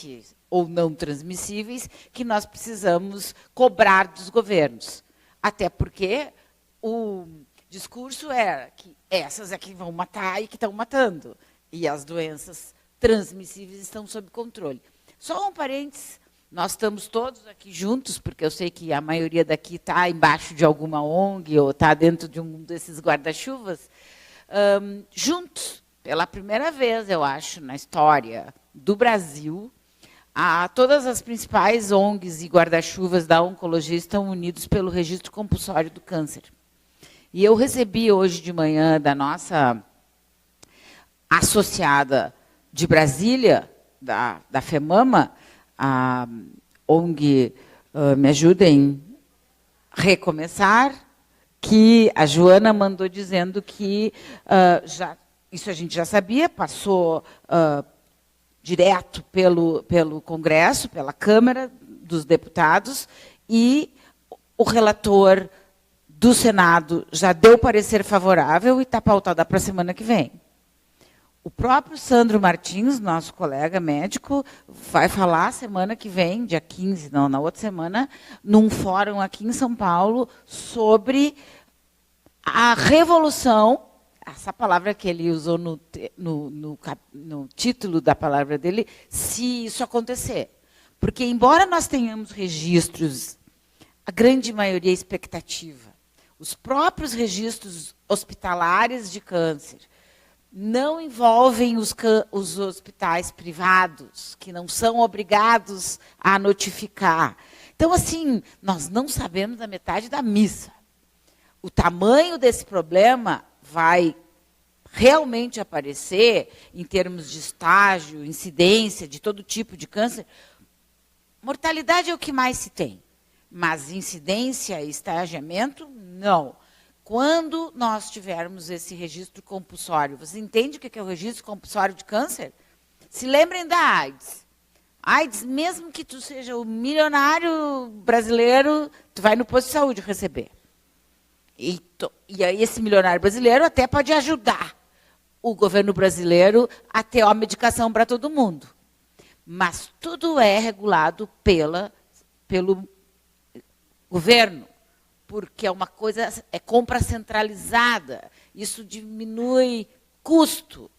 ou não transmissíveis, que nós precisamos cobrar dos governos. Até porque o discurso era que essas é que vão matar e que estão matando. E as doenças transmissíveis estão sob controle. Só um parênteses, nós estamos todos aqui juntos, porque eu sei que a maioria daqui está embaixo de alguma ONG ou está dentro de um desses guarda-chuvas, juntos, pela primeira vez, eu acho, na história do Brasil, todas as principais ONGs e guarda-chuvas da oncologia estão unidos pelo registro compulsório do câncer. E eu recebi hoje de manhã da nossa associada de Brasília, da FEMAMA, a ONG Me Ajudem Recomeçar, que a Joana mandou dizendo que isso a gente já sabia, passou direto pelo Congresso, pela Câmara dos Deputados, e o relator do Senado já deu parecer favorável e está pautada para a semana que vem. O próprio Sandro Martins, nosso colega médico, vai falar semana que vem, dia 15, não, na outra semana, num fórum aqui em São Paulo, sobre a revolução, essa palavra que ele usou no título da palavra dele, se isso acontecer. Porque, embora nós tenhamos registros, a grande maioria é expectativa, os próprios registros hospitalares de câncer não envolvem os hospitais privados, que não são obrigados a notificar. Então, assim, nós não sabemos da metade da missa. O tamanho desse problema vai realmente aparecer em termos de estágio, incidência de todo tipo de câncer. Mortalidade é o que mais se tem, mas incidência e estagiamento, não. Quando nós tivermos esse registro compulsório, você entende o que é o registro compulsório de câncer? Se lembrem da AIDS. AIDS, mesmo que tu seja o milionário brasileiro, tu vai no posto de saúde receber. E aí esse milionário brasileiro até pode ajudar o governo brasileiro a ter a medicação para todo mundo. Mas tudo é regulado pelo governo, porque é uma coisa, é compra centralizada, isso diminui custo,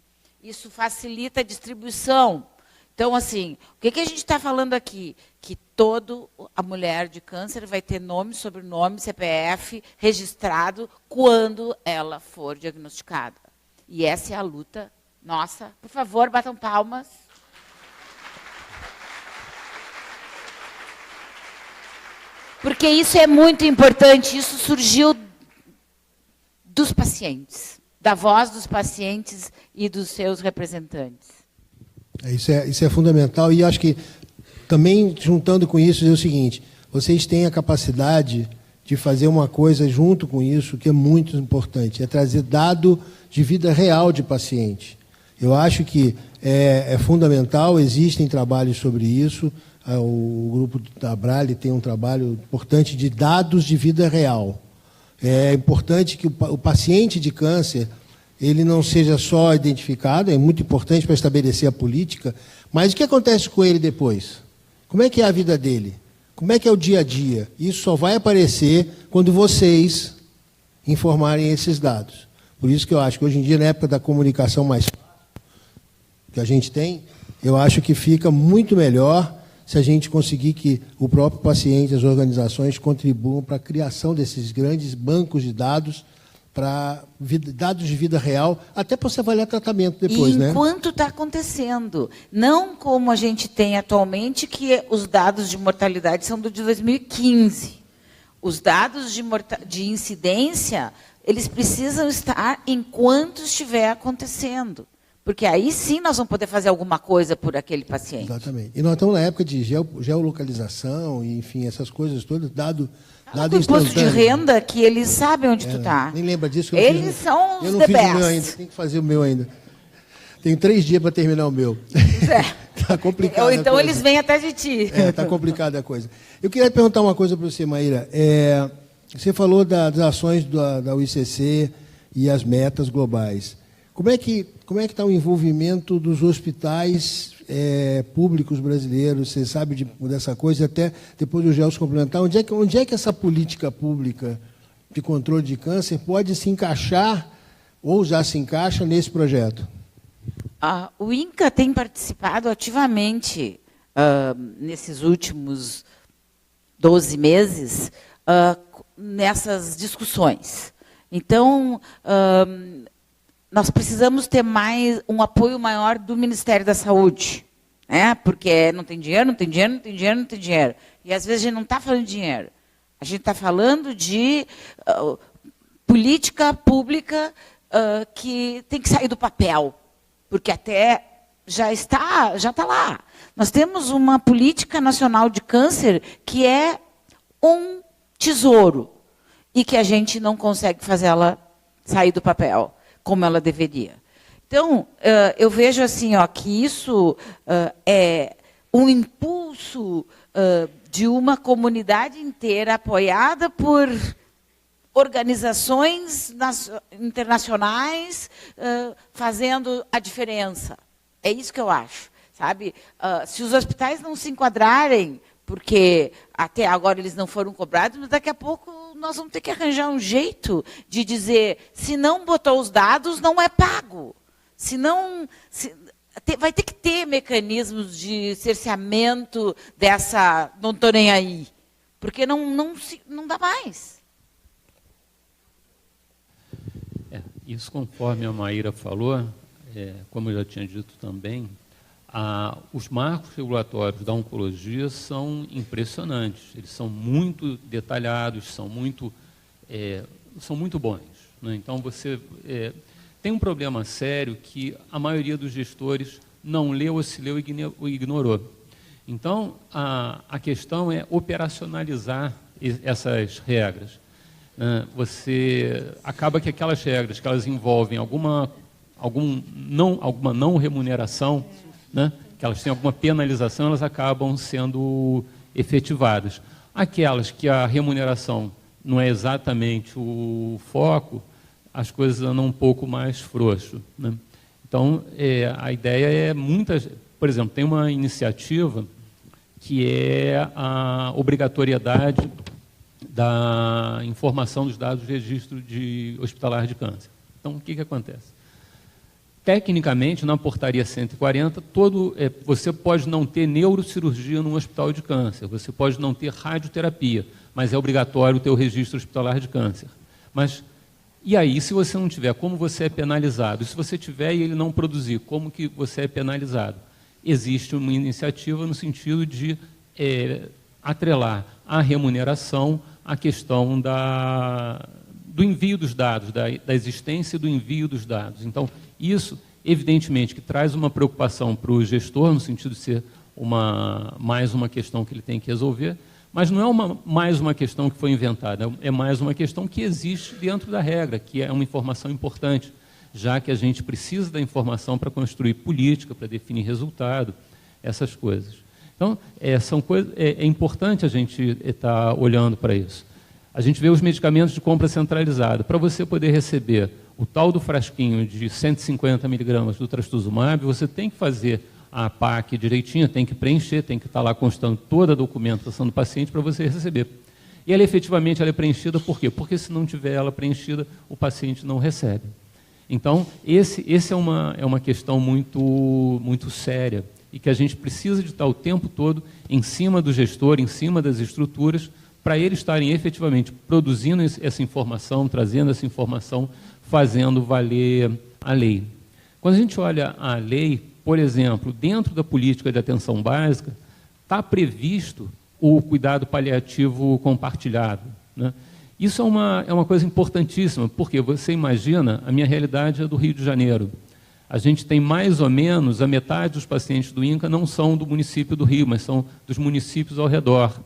isso facilita a distribuição. Então, assim, o que a gente está falando aqui? Que toda a mulher de câncer vai ter nome, sobrenome, CPF registrado quando ela for diagnosticada. E essa é a luta nossa. Por favor, batam palmas. Porque isso é muito importante, isso surgiu dos pacientes, da voz dos pacientes e dos seus representantes. Isso é fundamental, e acho que também, juntando com isso, é o seguinte: vocês têm a capacidade de fazer uma coisa junto com isso que é muito importante, é trazer dado de vida real de paciente. Eu acho que é fundamental, existem trabalhos sobre isso, o grupo da Abrale tem um trabalho importante de dados de vida real. É importante que o paciente de câncer ele não seja só identificado, é muito importante para estabelecer a política, mas o que acontece com ele depois? Como é que é a vida dele? Como é que é o dia a dia? Isso só vai aparecer quando vocês informarem esses dados. Por isso que eu acho que hoje em dia, na época da comunicação mais fácil que a gente tem, eu acho que fica muito melhor se a gente conseguir que o próprio paciente, as organizações contribuam para a criação desses grandes bancos de dados, para dados de vida real, até para você avaliar tratamento depois, né? Enquanto está acontecendo. Não como a gente tem atualmente, que os dados de mortalidade são do de 2015. Os dados de incidência, eles precisam estar enquanto estiver acontecendo. Porque aí sim nós vamos poder fazer alguma coisa por aquele paciente. Exatamente. E nós estamos na época de geolocalização, e, enfim, essas coisas todas, dado imposto de renda, que eles sabem onde tu está. Nem lembra disso. Eles são os eu não the fiz best. O meu ainda, tem que fazer o meu ainda. Tenho 3 dias para terminar o meu. Está complicado. Ou então eles vêm até de ti. Está complicada a coisa. Eu queria perguntar uma coisa para você, Maíra. Você falou das ações da UICC e as metas globais. Como é que está o envolvimento dos hospitais públicos brasileiros? Você sabe dessa coisa, até depois do Gelson complementar. Onde é que essa política pública de controle de câncer pode se encaixar, ou já se encaixa, nesse projeto? O INCA tem participado ativamente nesses últimos 12 meses nessas discussões. Então, nós precisamos ter um apoio maior do Ministério da Saúde, né? Porque não tem dinheiro, não tem dinheiro, não tem dinheiro, não tem dinheiro. E, às vezes, a gente não está falando de dinheiro. A gente está falando de política pública que tem que sair do papel, porque até já está lá. Nós temos uma política nacional de câncer que é um tesouro e que a gente não consegue fazer ela sair do papel como ela deveria. Então, eu vejo assim, que isso é um impulso de uma comunidade inteira apoiada por organizações internacionais fazendo a diferença. É isso que eu acho, sabe? Se os hospitais não se enquadrarem, porque até agora eles não foram cobrados, mas daqui a pouco nós vamos ter que arranjar um jeito de dizer, se não botou os dados, não é pago. Vai ter que ter mecanismos de cerceamento dessa não estou nem aí, porque não dá mais. Isso, conforme a Maíra falou, como eu já tinha dito também, os marcos regulatórios da oncologia são impressionantes. Eles são muito detalhados, são muito bons, né? Então, você tem um problema sério que a maioria dos gestores não leu, ou se leu ou ignorou. Então, a questão é operacionalizar essas regras. Você acaba que aquelas regras que elas envolvem alguma não remuneração, né, que elas têm alguma penalização, elas acabam sendo efetivadas. Aquelas que a remuneração não é exatamente o foco, as coisas andam um pouco mais frouxo, né? Então, a ideia é por exemplo, tem uma iniciativa que é a obrigatoriedade da informação dos dados de registro hospitalar de câncer. Então, o que acontece? Tecnicamente, na portaria 140, você pode não ter neurocirurgia num hospital de câncer, você pode não ter radioterapia, mas é obrigatório ter o registro hospitalar de câncer. E aí, se você não tiver, como você é penalizado? E se você tiver e ele não produzir, como que você é penalizado? Existe uma iniciativa no sentido de atrelar a remuneração, a questão do envio dos dados, da existência do envio dos dados. Então, isso, evidentemente, que traz uma preocupação para o gestor, no sentido de ser mais uma questão que ele tem que resolver, mas não é mais uma questão que foi inventada, é mais uma questão que existe dentro da regra, que é uma informação importante, já que a gente precisa da informação para construir política, para definir resultado, essas coisas. Então, é importante a gente estar olhando para isso. A gente vê os medicamentos de compra centralizada. Para você poder receber o tal do frasquinho de 150 miligramas do trastuzumab, você tem que fazer a PAC direitinho, tem que preencher, tem que estar lá constando toda a documentação do paciente para você receber. E ela efetivamente ela é preenchida por quê? Porque se não tiver ela preenchida, o paciente não recebe. Então, esse é uma questão muito séria e que a gente precisa de estar o tempo todo em cima do gestor, em cima das estruturas, para eles estarem efetivamente produzindo essa informação, trazendo essa informação, fazendo valer a lei. Quando a gente olha a lei, por exemplo, dentro da política de atenção básica, está previsto o cuidado paliativo compartilhado, né? Isso é uma coisa importantíssima, porque você imagina, a minha realidade é do Rio de Janeiro. A gente tem mais ou menos, a metade dos pacientes do INCA não são do município do Rio, mas são dos municípios ao redor.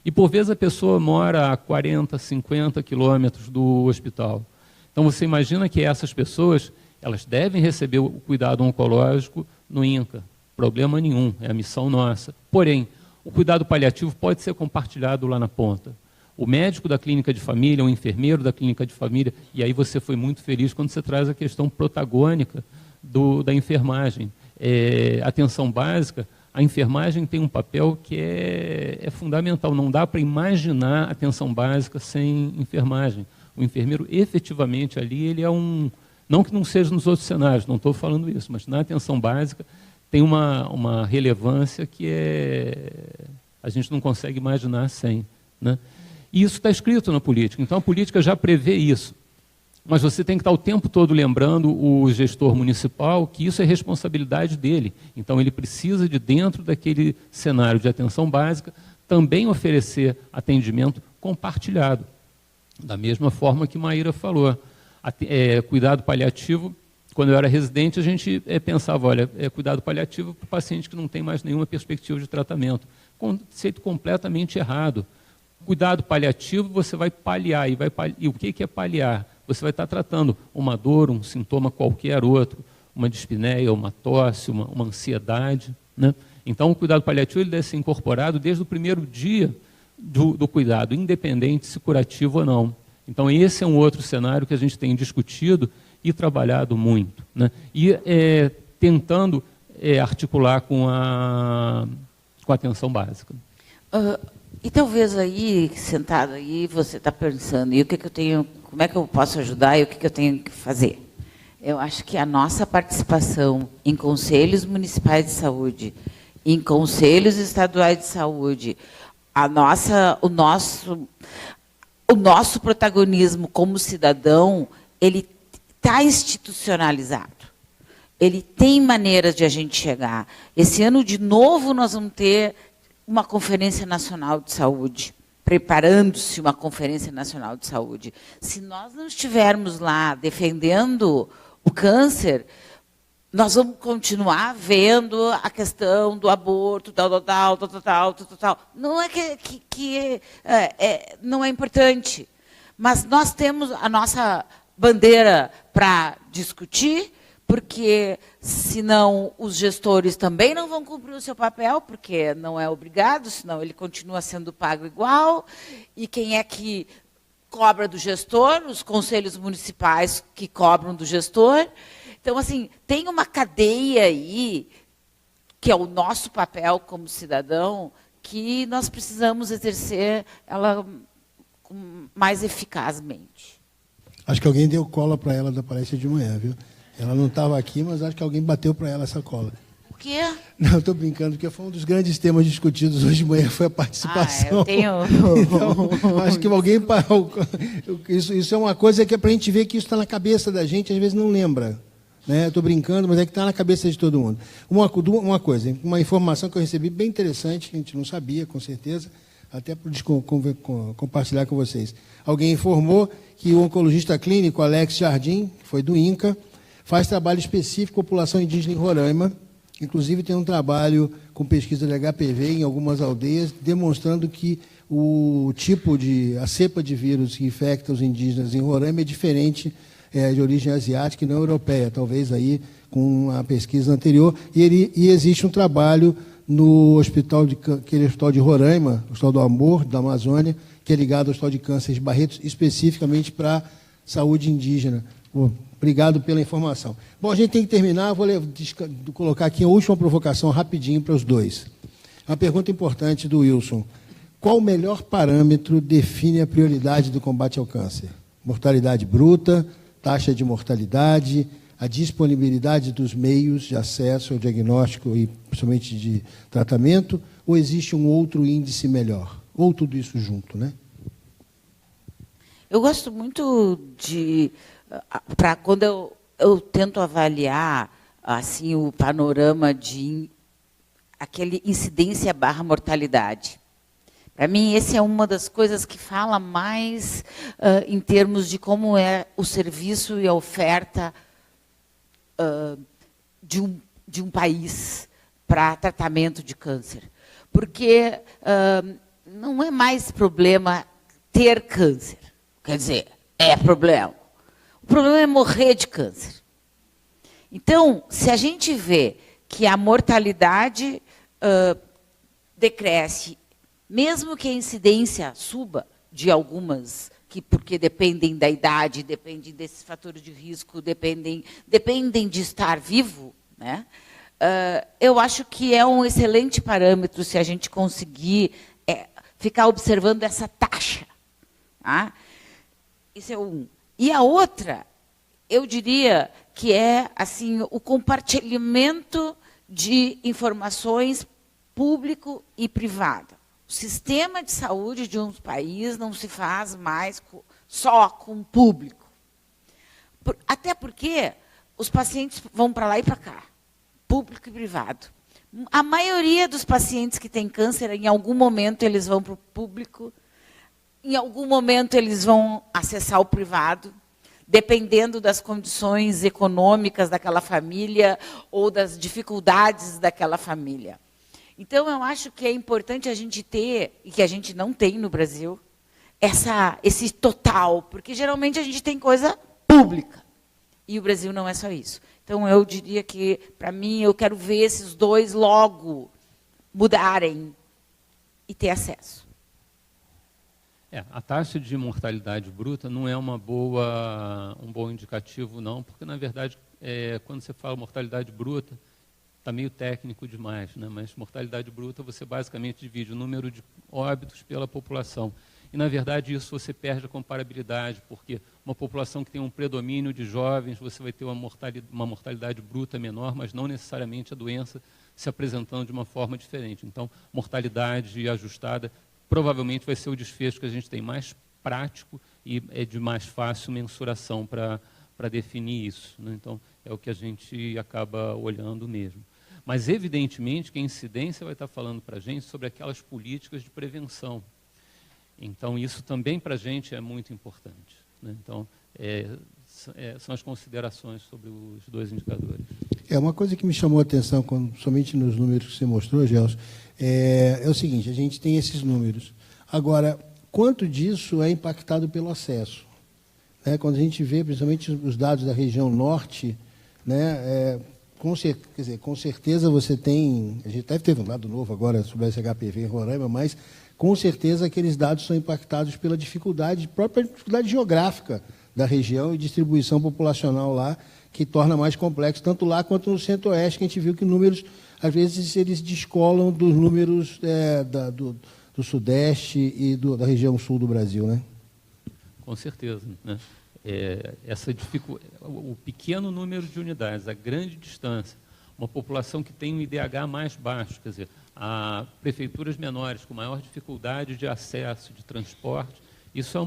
E, por vezes, a pessoa mora a 40, 50 quilômetros do hospital. Então, você imagina que essas pessoas, elas devem receber o cuidado oncológico no INCA. Problema nenhum, é a missão nossa. Porém, o cuidado paliativo pode ser compartilhado lá na ponta. O médico da clínica de família, o enfermeiro da clínica de família, e aí você foi muito feliz quando você traz a questão protagônica da enfermagem. Atenção básica, a enfermagem tem um papel que é fundamental. Não dá para imaginar atenção básica sem enfermagem. O enfermeiro, efetivamente, ali, ele é não que não seja nos outros cenários, não estou falando isso, mas na atenção básica tem uma relevância que a gente não consegue imaginar sem, né? E isso está escrito na política, então a política já prevê isso. Mas você tem que estar o tempo todo lembrando o gestor municipal que isso é responsabilidade dele. Então ele precisa de, dentro daquele cenário de atenção básica, também oferecer atendimento compartilhado. Da mesma forma que Maíra falou. Cuidado paliativo, quando eu era residente, a gente pensava, olha, cuidado paliativo para o paciente que não tem mais nenhuma perspectiva de tratamento. Conceito completamente errado. Cuidado paliativo, você vai paliar. E o que é paliar? Você vai estar tratando uma dor, um sintoma qualquer outro, uma dispneia, uma tosse, uma ansiedade, né? Então, o cuidado paliativo ele deve ser incorporado desde o primeiro dia do cuidado, independente se curativo ou não. Então, esse é um outro cenário que a gente tem discutido e trabalhado muito, né? E tentando articular com a atenção básica. E talvez aí, sentado aí, você está pensando, e o que eu tenho, como é que eu posso ajudar e o que eu tenho que fazer? Eu acho que a nossa participação em conselhos municipais de saúde, em conselhos estaduais de saúde, o nosso protagonismo como cidadão, ele está institucionalizado. Ele tem maneiras de a gente chegar. Esse ano, de novo, nós vamos ter uma Conferência Nacional de Saúde, preparando-se uma Conferência Nacional de Saúde. Se nós não estivermos lá defendendo o câncer, nós vamos continuar vendo a questão do aborto, tal. Não é que não é importante, mas nós temos a nossa bandeira para discutir, porque senão os gestores também não vão cumprir o seu papel, porque não é obrigado, senão ele continua sendo pago igual. E quem é que cobra do gestor? Os conselhos municipais que cobram do gestor. Então, assim, tem uma cadeia aí, que é o nosso papel como cidadão, que nós precisamos exercer ela mais eficazmente. Acho que alguém deu cola para ela da palestra de manhã, viu? Ela não estava aqui, mas acho que alguém bateu para ela essa cola. O quê? Não, estou brincando, porque foi um dos grandes temas discutidos hoje de manhã, foi a participação. Eu tenho... Então, acho que alguém parou. Isso é uma coisa que é para a gente ver que isso está na cabeça da gente, às vezes não lembra. Né? Estou brincando, mas é que está na cabeça de todo mundo. Uma coisa, uma informação que eu recebi bem interessante, que a gente não sabia, com certeza. até para compartilhar com vocês. Alguém informou que o oncologista clínico Alex Jardim, que foi do INCA, faz trabalho específico com a população indígena em Roraima, inclusive tem um trabalho com pesquisa de HPV em algumas aldeias, demonstrando que a cepa de vírus que infecta os indígenas em Roraima é diferente de origem asiática e não europeia, talvez aí com a pesquisa anterior. E existe um trabalho no aquele hospital de Roraima, o Hospital do Amor, da Amazônia, que é ligado ao Hospital de Câncer de Barretos, especificamente para saúde indígena. Obrigado pela informação. Bom, a gente tem que terminar, vou colocar aqui a última provocação rapidinho para os dois. Uma pergunta importante do Wilson. Qual o melhor parâmetro define a prioridade do combate ao câncer? Mortalidade bruta, taxa de mortalidade, a disponibilidade dos meios de acesso ao diagnóstico e principalmente de tratamento, ou existe um outro índice melhor? Ou tudo isso junto, né? Eu gosto muito quando eu tento avaliar assim o panorama de aquele incidência / mortalidade. Para mim, essa é uma das coisas que fala mais em termos de como é o serviço e a oferta de um país para tratamento de câncer. Porque não é mais problema ter câncer. Quer dizer, é problema. O problema é morrer de câncer. Então, se a gente vê que a mortalidade decresce, mesmo que a incidência suba de algumas, porque dependem da idade, dependem desses fatores de risco, dependem de estar vivo, né? Eu acho que é um excelente parâmetro se a gente conseguir ficar observando essa taxa. Tá? Isso é um. E a outra, eu diria que é assim, o compartilhamento de informações público e privado. O sistema de saúde de um país não se faz mais só com o público. Até porque os pacientes vão para lá e para cá, público e privado. A maioria dos pacientes que têm câncer, em algum momento, eles vão para o público, em algum momento, eles vão acessar o privado, dependendo das condições econômicas daquela família ou das dificuldades daquela família. Então, eu acho que é importante a gente ter, e que a gente não tem no Brasil, esse total, porque geralmente a gente tem coisa pública, e o Brasil não é só isso. Então, eu diria que, para mim, eu quero ver esses dois logo mudarem e ter acesso. A taxa de mortalidade bruta não é um bom indicativo, não, porque, na verdade, quando você fala mortalidade bruta, está meio técnico demais, né? Mas mortalidade bruta, você basicamente divide o número de óbitos pela população. E, na verdade, isso você perde a comparabilidade, porque uma população que tem um predomínio de jovens, você vai ter uma mortalidade bruta menor, mas não necessariamente a doença se apresentando de uma forma diferente. Então, mortalidade ajustada provavelmente vai ser o desfecho que a gente tem mais prático e é de mais fácil mensuração para definir isso, né? Então, é o que a gente acaba olhando mesmo. Mas, evidentemente, que a incidência vai estar falando para a gente sobre aquelas políticas de prevenção. Então, isso também para a gente é muito importante, né? Então, são as considerações sobre os dois indicadores. Uma coisa que me chamou a atenção, somente nos números que você mostrou, Gelson, é o seguinte, a gente tem esses números. Agora, quanto disso é impactado pelo acesso? Quando a gente vê, principalmente, os dados da região norte, né, com certeza você tem... A gente deve ter um dado novo agora sobre esse HPV em Roraima, mas, com certeza, aqueles dados são impactados pela própria dificuldade geográfica da região e distribuição populacional lá, que torna mais complexo, tanto lá quanto no centro-oeste, que a gente viu que números, às vezes, eles descolam dos números do sudeste e da região sul do Brasil, né? Com certeza, né? O pequeno número de unidades, a grande distância, uma população que tem um IDH mais baixo, quer dizer, prefeituras menores com maior dificuldade de acesso, de transporte, isso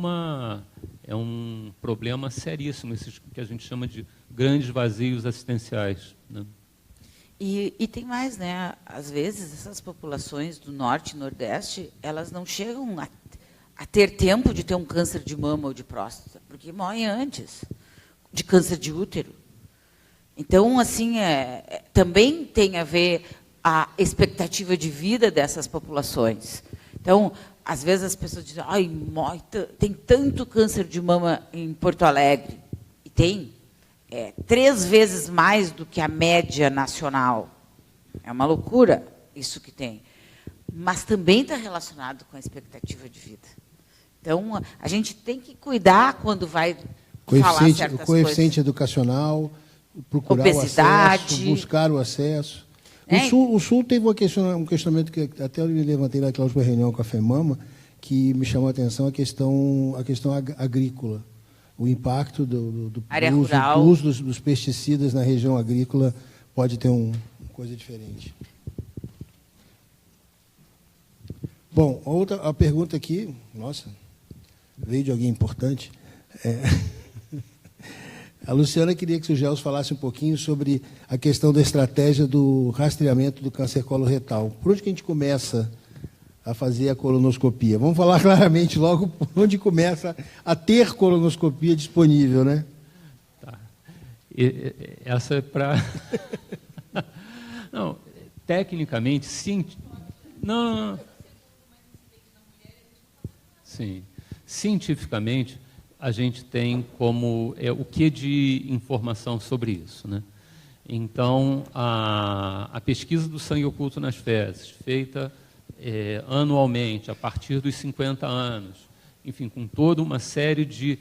é um problema seríssimo, esses que a gente chama de grandes vazios assistenciais, né? E tem mais, né? Às vezes, essas populações do norte e nordeste, elas não chegam a ter tempo de ter um câncer de mama ou de próstata, porque morrem antes de câncer de útero. Então, assim, também tem a ver a expectativa de vida dessas populações. Então, às vezes as pessoas dizem, ai, tem tanto câncer de mama em Porto Alegre. E tem 3 vezes mais do que a média nacional. É uma loucura isso que tem. Mas também está relacionado com a expectativa de vida. Então, a gente tem que cuidar quando vai falar certas o coeficiente coisas. educacional, procurar Obesidade. o acesso, buscar o acesso. É. O Sul teve um questionamento que até eu me levantei naquela última reunião com a FEMAMA, que me chamou a atenção a questão agrícola. O impacto do uso dos pesticidas na região agrícola pode ter uma coisa diferente. Bom, a pergunta aqui, nossa, veio de alguém importante. A Luciana queria que o Gels falasse um pouquinho sobre a questão da estratégia do rastreamento do câncer coloretal. Por onde que a gente começa a fazer a colonoscopia? Vamos falar claramente logo por onde começa a ter colonoscopia disponível, né? Tá. Essa é para... Não, tecnicamente, sim. Não. Sim. Cientificamente, a gente tem como o que de informação sobre isso, né? Então, a pesquisa do sangue oculto nas fezes, feita anualmente, a partir dos 50 anos, enfim, com toda uma série de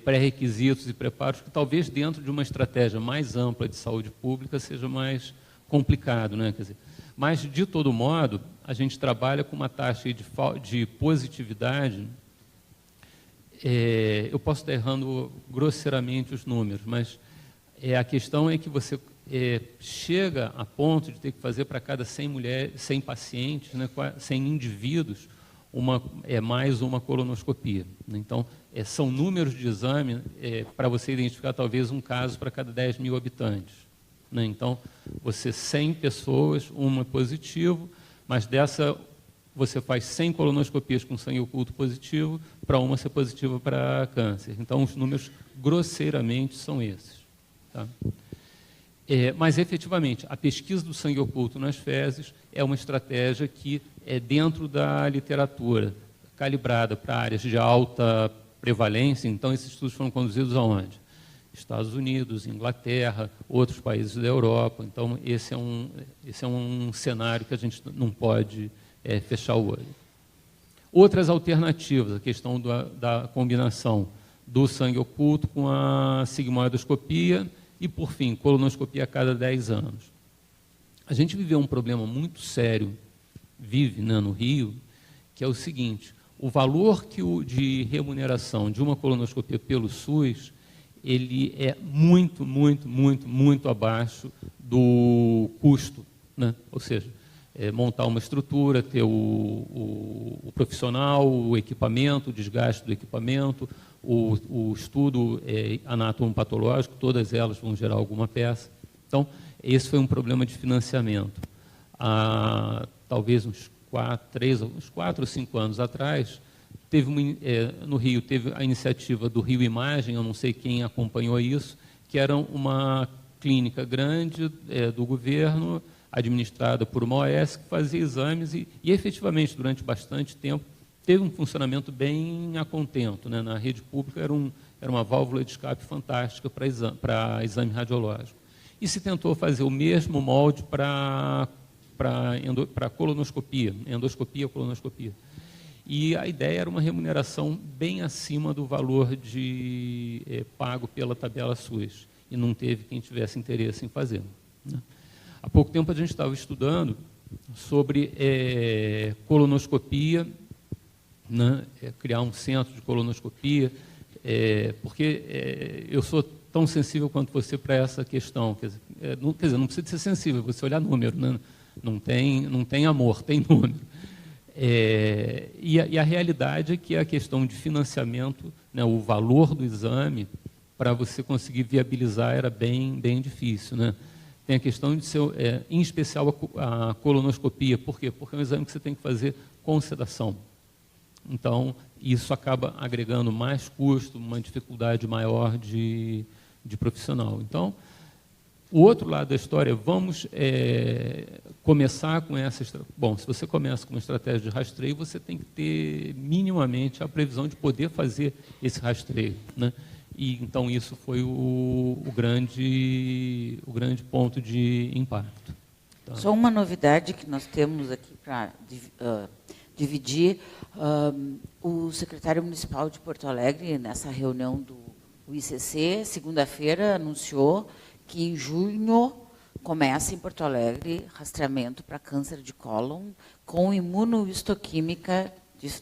pré-requisitos e preparos, que talvez dentro de uma estratégia mais ampla de saúde pública seja mais complicado, né? Quer dizer, mas, de todo modo, a gente trabalha com uma taxa de positividade. Eu posso estar errando grosseiramente os números, mas a questão é que você chega a ponto de ter que fazer para cada 100 pacientes, né, 100 indivíduos, mais uma colonoscopia. Então, são números de exame para você identificar talvez um caso para cada 10 mil habitantes. Né? Então, 100 pessoas, uma positivo, mas dessa você faz 100 colonoscopias com sangue oculto positivo para uma ser positiva para câncer. Então, os números, grosseiramente, são esses. Tá? Mas, efetivamente, a pesquisa do sangue oculto nas fezes é uma estratégia que é dentro da literatura, calibrada para áreas de alta prevalência. Então, esses estudos foram conduzidos aonde? Estados Unidos, Inglaterra, outros países da Europa. Então, esse é um cenário que a gente não pode fechar o olho. Outras alternativas, a questão da combinação do sangue oculto com a sigmoidoscopia e, por fim, colonoscopia a cada 10 anos. A gente viveu um problema muito sério, né, no Rio, que é o seguinte: o valor de remuneração de uma colonoscopia pelo SUS, ele é muito, muito, muito, muito abaixo do custo, né? Ou seja, montar uma estrutura, ter o profissional, o equipamento, o desgaste do equipamento, o estudo anatomopatológico, todas elas vão gerar alguma peça. Então, esse foi um problema de financiamento. Talvez uns 4 ou 5 anos atrás, no Rio, teve a iniciativa do Rio Imagem, eu não sei quem acompanhou isso, que era uma clínica grande do governo, administrada por uma OS, que fazia exames e efetivamente, durante bastante tempo, teve um funcionamento bem a contento, né? Na rede pública era uma válvula de escape fantástica para exame radiológico. E se tentou fazer o mesmo molde para colonoscopia, endoscopia, colonoscopia. E a ideia era uma remuneração bem acima do valor pago pela tabela SUS, e não teve quem tivesse interesse em fazer, né? Há pouco tempo a gente estava estudando sobre colonoscopia, né? Criar um centro de colonoscopia, porque eu sou tão sensível quanto você para essa questão. Quer dizer, não precisa de ser sensível, você olhar número, né? Não tem amor, tem número. E a realidade é que a questão de financiamento, né, o valor do exame, para você conseguir viabilizar, era bem difícil, né? Tem a questão de ser, em especial, a colonoscopia. Por quê? Porque é um exame que você tem que fazer com sedação. Então, isso acaba agregando mais custo, uma dificuldade maior de profissional. Então, o outro lado da história, vamos começar com essa... Bom, se você começa com uma estratégia de rastreio, você tem que ter minimamente a previsão de poder fazer esse rastreio, né? E, então, isso foi o grande ponto de impacto. Tá? Só uma novidade que nós temos aqui para dividir. O secretário municipal de Porto Alegre, nessa reunião do ICC, segunda-feira, anunciou que em junho começa em Porto Alegre rastreamento para câncer de cólon com imunohistoquímica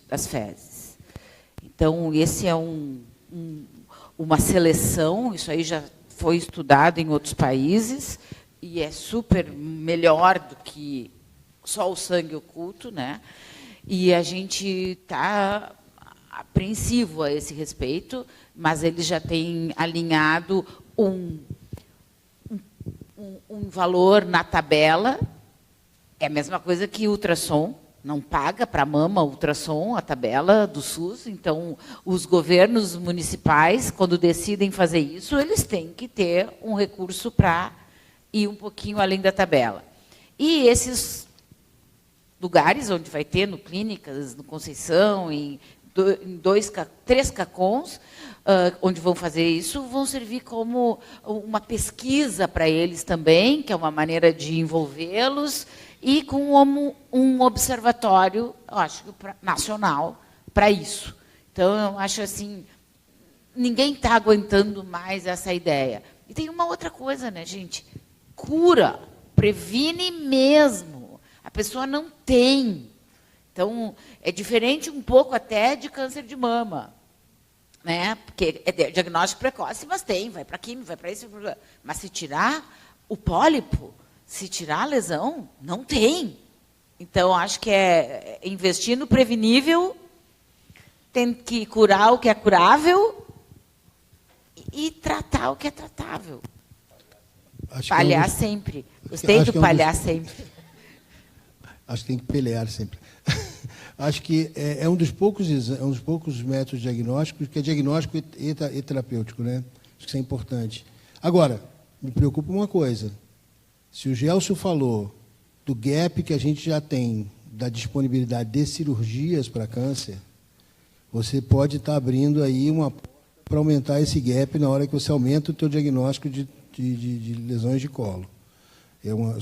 das fezes. Então, esse é uma seleção, isso aí já foi estudado em outros países e é super melhor do que só o sangue oculto, né? E a gente está apreensivo a esse respeito, mas ele já tem alinhado um valor na tabela. É a mesma coisa que ultrassom, não paga para mama ultrassom, a tabela do SUS. Então, os governos municipais, quando decidem fazer isso, eles têm que ter um recurso para ir um pouquinho além da tabela. E esses lugares onde vai ter, no Clínicas, no Conceição, em 3 CACONs, onde vão fazer isso, vão servir como uma pesquisa para eles também, que é uma maneira de envolvê-los, e com um observatório, eu acho, nacional para isso. Então, eu acho assim, ninguém está aguentando mais essa ideia. E tem uma outra coisa, né, gente? Cura, previne mesmo. A pessoa não tem. Então, é diferente um pouco até de câncer de mama, né? Porque é diagnóstico precoce, mas vai para químio, vai para isso. Mas se tirar o pólipo, se tirar a lesão, não tem. Então, acho que é investir no prevenível, tem que curar o que é curável e tratar o que é tratável. Palhar sempre. Gostei do palhar sempre. Acho que tem que pelear sempre. Acho que é um dos poucos métodos diagnósticos que é diagnóstico e terapêutico, né? Acho que isso é importante. Agora, me preocupa uma coisa. Se o Gelson falou do gap que a gente já tem da disponibilidade de cirurgias para câncer, você pode estar abrindo aí uma porta para aumentar esse gap na hora que você aumenta o teu diagnóstico de lesões de colo.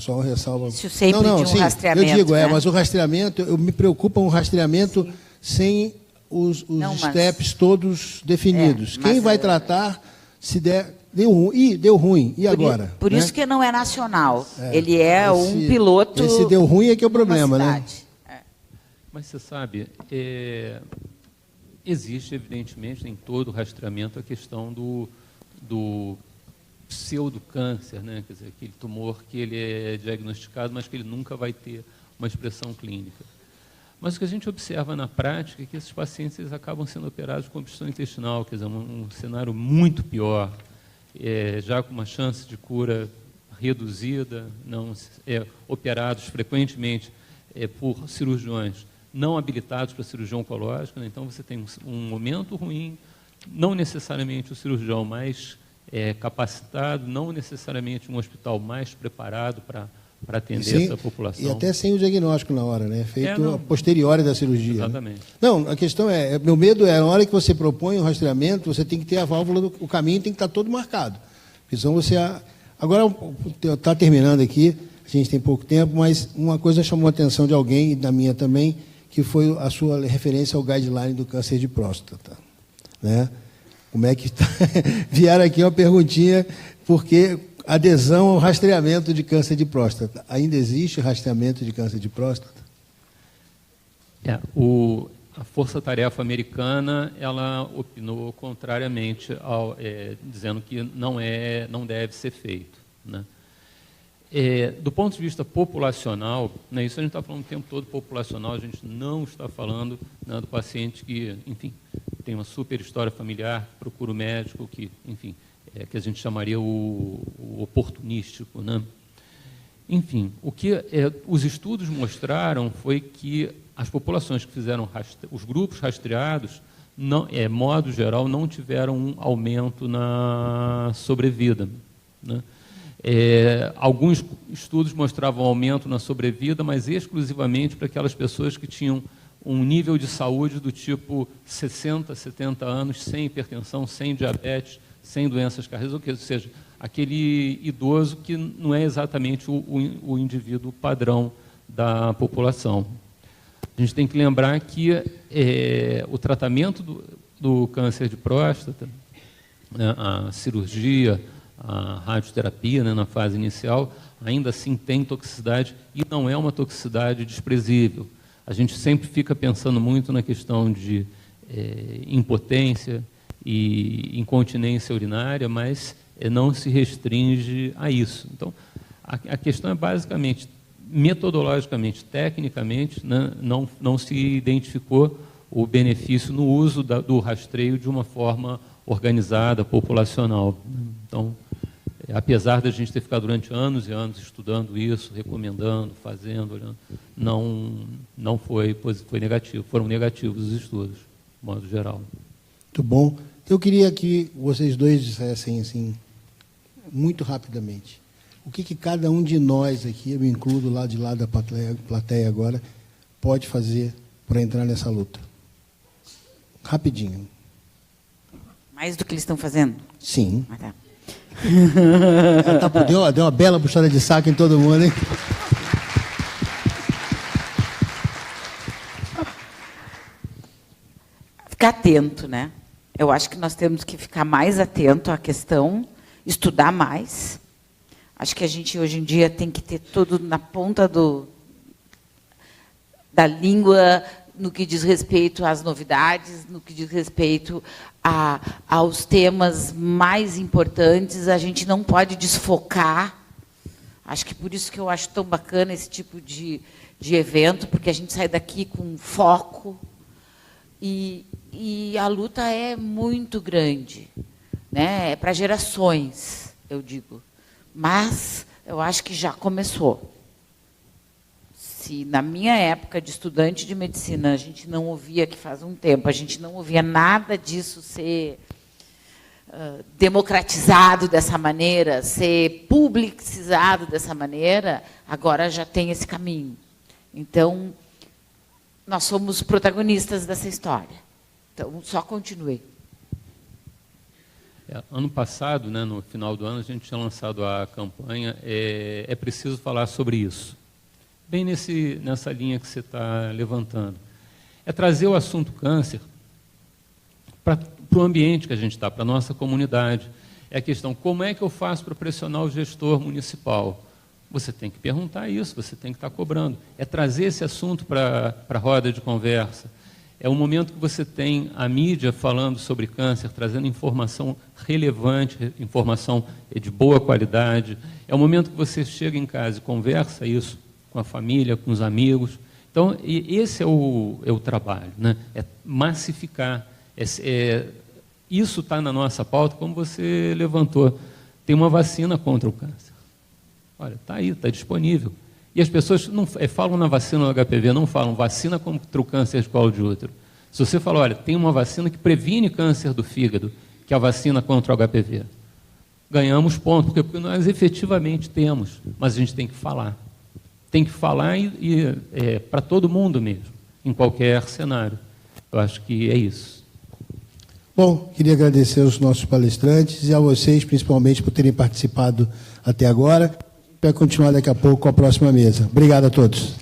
Só uma ressalva. Isso sempre de um rastreamento. Eu digo, né? Mas o rastreamento, me preocupa um rastreamento sem os steps todos definidos. Quem vai tratar, se der, deu ruim, e agora? Por isso que não é nacional. Ele é um piloto. Esse deu ruim é que é o problema, né? Mas você sabe, existe, evidentemente, em todo rastreamento a questão do pseudocâncer, né? Quer dizer, aquele tumor que ele é diagnosticado, mas que ele nunca vai ter uma expressão clínica. Mas o que a gente observa na prática é que esses pacientes eles acabam sendo operados com obstrução intestinal, quer dizer, um cenário muito pior, já com uma chance de cura reduzida, operados frequentemente por cirurgiões não habilitados para cirurgia oncológica, né? Então você tem um momento ruim, não necessariamente o cirurgião mais capacitado, não necessariamente um hospital mais preparado para atender essa população. E até sem o diagnóstico na hora, né? Feito a posteriori da cirurgia. Exatamente. Né? Não, a questão meu medo é, na hora que você propõe o rastreamento, você tem que ter a válvula, o caminho tem que estar todo marcado. Porque senão você... Agora, está terminando aqui, a gente tem pouco tempo, mas uma coisa chamou a atenção de alguém, e da minha também, que foi a sua referência ao guideline do câncer de próstata, né? Como é que está? Vieram aqui uma perguntinha, porque adesão ao rastreamento de câncer de próstata. Ainda existe rastreamento de câncer de próstata? A Força-Tarefa Americana ela opinou contrariamente, dizendo que não deve ser feito, né? Do ponto de vista populacional, né, isso a gente está falando o tempo todo populacional, a gente não está falando, né, do paciente que, enfim, tem uma super história familiar, procura o médico, que, enfim, que a gente chamaria o oportunístico, né? Enfim, o que os estudos mostraram foi que as populações que fizeram os grupos rastreados, modo geral, não tiveram um aumento na sobrevida, né? Alguns estudos mostravam aumento na sobrevida, mas exclusivamente para aquelas pessoas que tinham um nível de saúde do tipo 60, 70 anos, sem hipertensão, sem diabetes, sem doenças cardiovasculares, ou seja, aquele idoso que não é exatamente o indivíduo padrão da população. A gente tem que lembrar que o tratamento do câncer de próstata, né, a cirurgia, a radioterapia, né, na fase inicial, ainda assim tem toxicidade e não é uma toxicidade desprezível. A gente sempre fica pensando muito na questão de impotência e incontinência urinária, mas não se restringe a isso. Então, a questão é basicamente, metodologicamente, tecnicamente, né, não se identificou o benefício no uso do rastreio de uma forma organizada, populacional. Então, apesar da gente ter ficado durante anos e anos estudando isso, recomendando, fazendo, olhando, não foi negativo, foram negativos os estudos, de modo geral. Muito bom. Eu queria que vocês dois dissessem, assim, muito rapidamente, o que cada um de nós aqui, eu me incluo do lado de lá da plateia agora, pode fazer para entrar nessa luta. Rapidinho. Mais do que eles estão fazendo? Sim. Ah, tá. Deu uma bela puxada de saco em todo mundo, hein? Ficar atento, né? Eu acho que nós temos que ficar mais atento à questão, estudar mais. Acho que a gente, hoje em dia, tem que ter tudo na ponta da língua, no que diz respeito às novidades, no que diz respeito aos temas mais importantes. A gente não pode desfocar. Acho que por isso que eu acho tão bacana esse tipo de evento, porque a gente sai daqui com foco. E a luta é muito grande, né? É para gerações, eu digo. Mas eu acho que já começou. Se na minha época de estudante de medicina a gente não ouvia, que faz um tempo, a gente não ouvia nada disso ser democratizado dessa maneira, ser publicizado dessa maneira, agora já tem esse caminho. Então, nós somos protagonistas dessa história. Então, só continue. Ano passado, né, no final do ano, a gente tinha lançado a campanha É Preciso Falar Sobre Isso. Bem nessa linha que você está levantando. É trazer o assunto câncer para o ambiente que a gente está, para a nossa comunidade. É a questão, como é que eu faço para pressionar o gestor municipal? Você tem que perguntar isso, você tem que estar cobrando. É trazer esse assunto para a roda de conversa. É o momento que você tem a mídia falando sobre câncer, trazendo informação relevante, informação de boa qualidade. É o momento que você chega em casa e conversa isso com a família, com os amigos. Então, esse é o trabalho, né? É massificar. Isso está na nossa pauta, como você levantou. Tem uma vacina contra o câncer. Olha, está aí, está disponível. E as pessoas não falam na vacina do HPV, não falam vacina contra o câncer de colo de útero. Se você fala, olha, tem uma vacina que previne câncer do fígado, que é a vacina contra o HPV, ganhamos ponto, porque nós efetivamente temos, mas a gente tem que falar. Tem que falar para todo mundo mesmo, em qualquer cenário. Eu acho que é isso. Bom, queria agradecer aos nossos palestrantes e a vocês, principalmente, por terem participado até agora. Vai continuar daqui a pouco com a próxima mesa. Obrigado a todos.